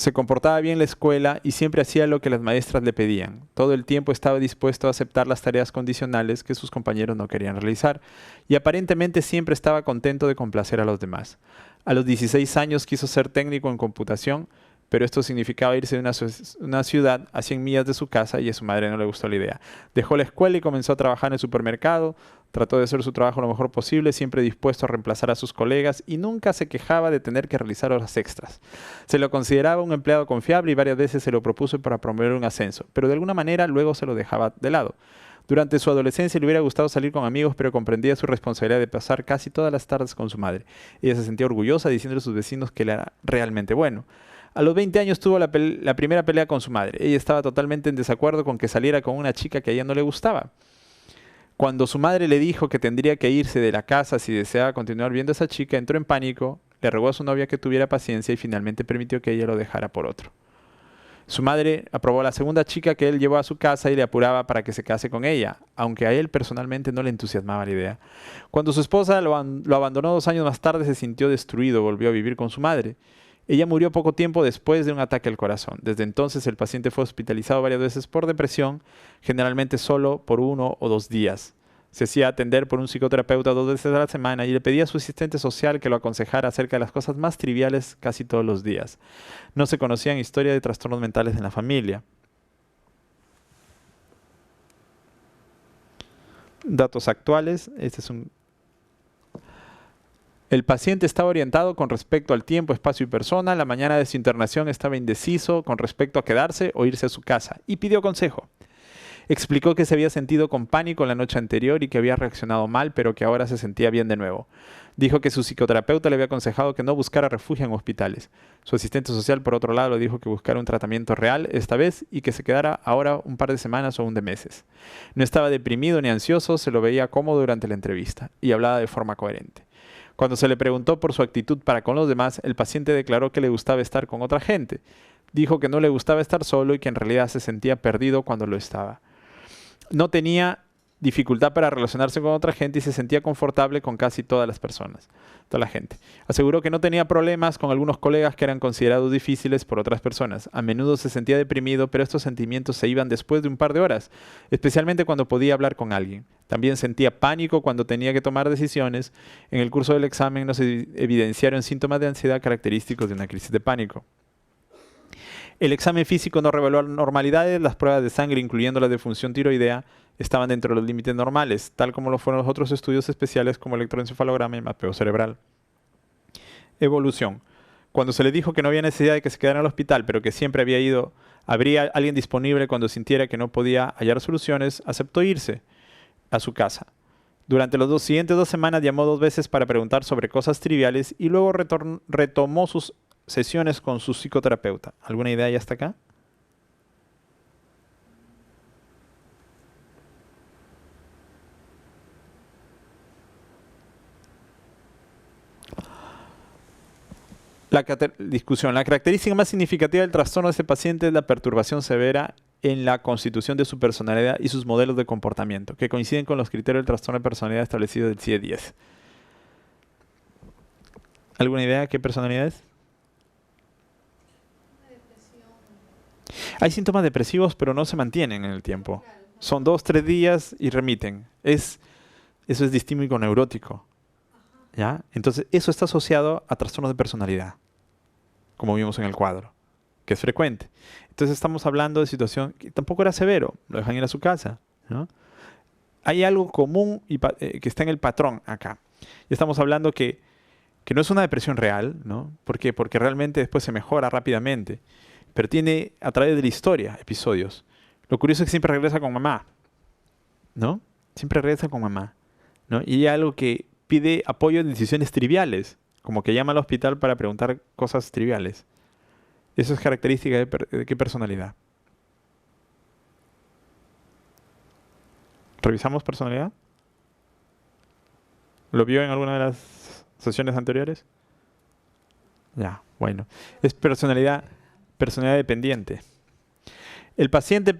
Se comportaba bien en la escuela y siempre hacía lo que las maestras le pedían. Todo el tiempo estaba dispuesto a aceptar las tareas condicionales que sus compañeros no querían realizar y aparentemente siempre estaba contento de complacer a los demás. A los 16 años quiso ser técnico en computación, pero esto significaba irse de una ciudad a 100 millas de su casa y a su madre no le gustó la idea. Dejó la escuela y comenzó a trabajar en el supermercado. Trató de hacer su trabajo lo mejor posible, siempre dispuesto a reemplazar a sus colegas y nunca se quejaba de tener que realizar horas extras. Se lo consideraba un empleado confiable y varias veces se lo propuso para promover un ascenso, pero de alguna manera luego se lo dejaba de lado. Durante su adolescencia le hubiera gustado salir con amigos, pero comprendía su responsabilidad de pasar casi todas las tardes con su madre. Ella se sentía orgullosa diciéndole a sus vecinos que él era realmente bueno. A los 20 años tuvo la primera pelea con su madre. Ella estaba totalmente en desacuerdo con que saliera con una chica que a ella no le gustaba. Cuando su madre le dijo que tendría que irse de la casa si deseaba continuar viendo a esa chica, entró en pánico, le rogó a su novia que tuviera paciencia y finalmente permitió que ella lo dejara por otro. Su madre aprobó a la segunda chica que él llevó a su casa y le apuraba para que se case con ella, aunque a él personalmente no le entusiasmaba la idea. Cuando su esposa lo abandonó 2 años más tarde, se sintió destruido, volvió a vivir con su madre. Ella murió poco tiempo después de un ataque al corazón. Desde entonces el paciente fue hospitalizado varias veces por depresión, generalmente solo por 1 o 2 días. Se hacía atender por un psicoterapeuta 2 veces a la semana y le pedía a su asistente social que lo aconsejara acerca de las cosas más triviales casi todos los días. No se conocían historias de trastornos mentales en la familia. Datos actuales. El paciente estaba orientado con respecto al tiempo, espacio y persona. La mañana de su internación estaba indeciso con respecto a quedarse o irse a su casa y pidió consejo. Explicó que se había sentido con pánico la noche anterior y que había reaccionado mal, pero que ahora se sentía bien de nuevo. Dijo que su psicoterapeuta le había aconsejado que no buscara refugio en hospitales. Su asistente social, por otro lado, le dijo que buscara un tratamiento real esta vez y que se quedara ahora un par de semanas o un de meses. No estaba deprimido ni ansioso, se lo veía cómodo durante la entrevista y hablaba de forma coherente. Cuando se le preguntó por su actitud para con los demás, el paciente declaró que le gustaba estar con otra gente. Dijo que no le gustaba estar solo y que en realidad se sentía perdido cuando lo estaba. No tenía dificultad para relacionarse con otra gente y se sentía confortable con casi todas las personas, toda la gente. Aseguró que no tenía problemas con algunos colegas que eran considerados difíciles por otras personas. A menudo se sentía deprimido, pero estos sentimientos se iban después de un par de horas, especialmente cuando podía hablar con alguien. También sentía pánico cuando tenía que tomar decisiones. En el curso del examen no se evidenciaron síntomas de ansiedad característicos de una crisis de pánico. El examen físico no reveló anormalidades, las pruebas de sangre, incluyendo las de función tiroidea, estaban dentro de los límites normales, tal como lo fueron los otros estudios especiales como electroencefalograma y mapeo cerebral. Evolución. Cuando se le dijo que no había necesidad de que se quedara en el hospital, pero que siempre habría alguien disponible cuando sintiera que no podía hallar soluciones, aceptó irse a su casa. Durante las siguientes 2 semanas llamó 2 veces para preguntar sobre cosas triviales y luego retomó sus sesiones con su psicoterapeuta. ¿Alguna idea ya hasta acá? Discusión. La característica más significativa del trastorno de este paciente es la perturbación severa en la constitución de su personalidad y sus modelos de comportamiento, que coinciden con los criterios del trastorno de personalidad establecidos del CIE-10. ¿Alguna idea qué personalidad es? Hay síntomas depresivos, pero no se mantienen en el tiempo. Son 2-3 días y remiten. Eso es distímico neurótico. ¿Ya? Entonces, eso está asociado a trastornos de personalidad, como vimos en el cuadro, que es frecuente. Entonces, estamos hablando de situación que tampoco era severo, lo dejan ir a su casa, ¿no? Hay algo común que está en el patrón acá. Y estamos hablando que no es una depresión real, ¿no? ¿Por qué? Porque realmente después se mejora rápidamente, pero tiene a través de la historia episodios. Lo curioso es que siempre regresa con mamá, ¿no? Siempre regresa con mamá, ¿no? Y hay algo que pide apoyo en decisiones triviales, como que llama al hospital para preguntar cosas triviales. Eso es característica de qué personalidad. ¿Revisamos personalidad? ¿Lo vio en alguna de las sesiones anteriores? Ya, bueno. Es personalidad dependiente. El paciente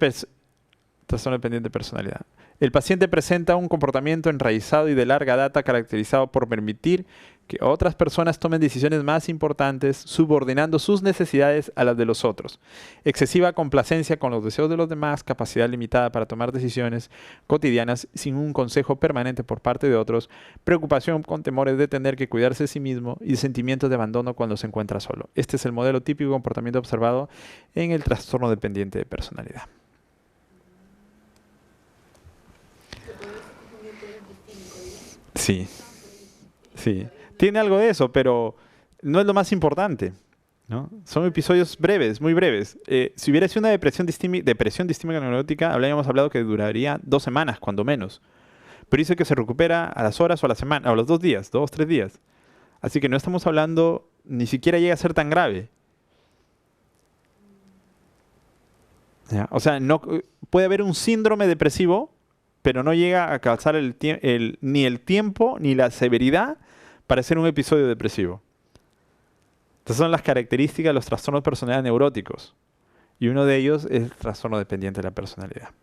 trastorno dependiente de personalidad. El paciente presenta un comportamiento enraizado y de larga data caracterizado por permitir que otras personas tomen decisiones más importantes, subordinando sus necesidades a las de los otros. Excesiva complacencia con los deseos de los demás, capacidad limitada para tomar decisiones cotidianas sin un consejo permanente por parte de otros, preocupación con temores de tener que cuidarse de sí mismo y sentimientos de abandono cuando se encuentra solo. Este es el modelo típico de comportamiento observado en el trastorno dependiente de personalidad. Sí, sí. Tiene algo de eso, pero no es lo más importante, ¿no? Son episodios breves, muy breves. Si hubiera sido una depresión distímica neurótica, habríamos hablado que duraría 2 semanas, cuando menos. Pero dice que se recupera a las horas o a la semana, o a los 2 días, 2, 3 días. Así que no estamos hablando, ni siquiera llega a ser tan grave. ¿Ya? O sea, no, puede haber un síndrome depresivo, pero no llega a causar ni el tiempo ni la severidad para ser un episodio depresivo. Estas son las características de los trastornos de personalidad neuróticos. Y uno de ellos es el trastorno dependiente de la personalidad.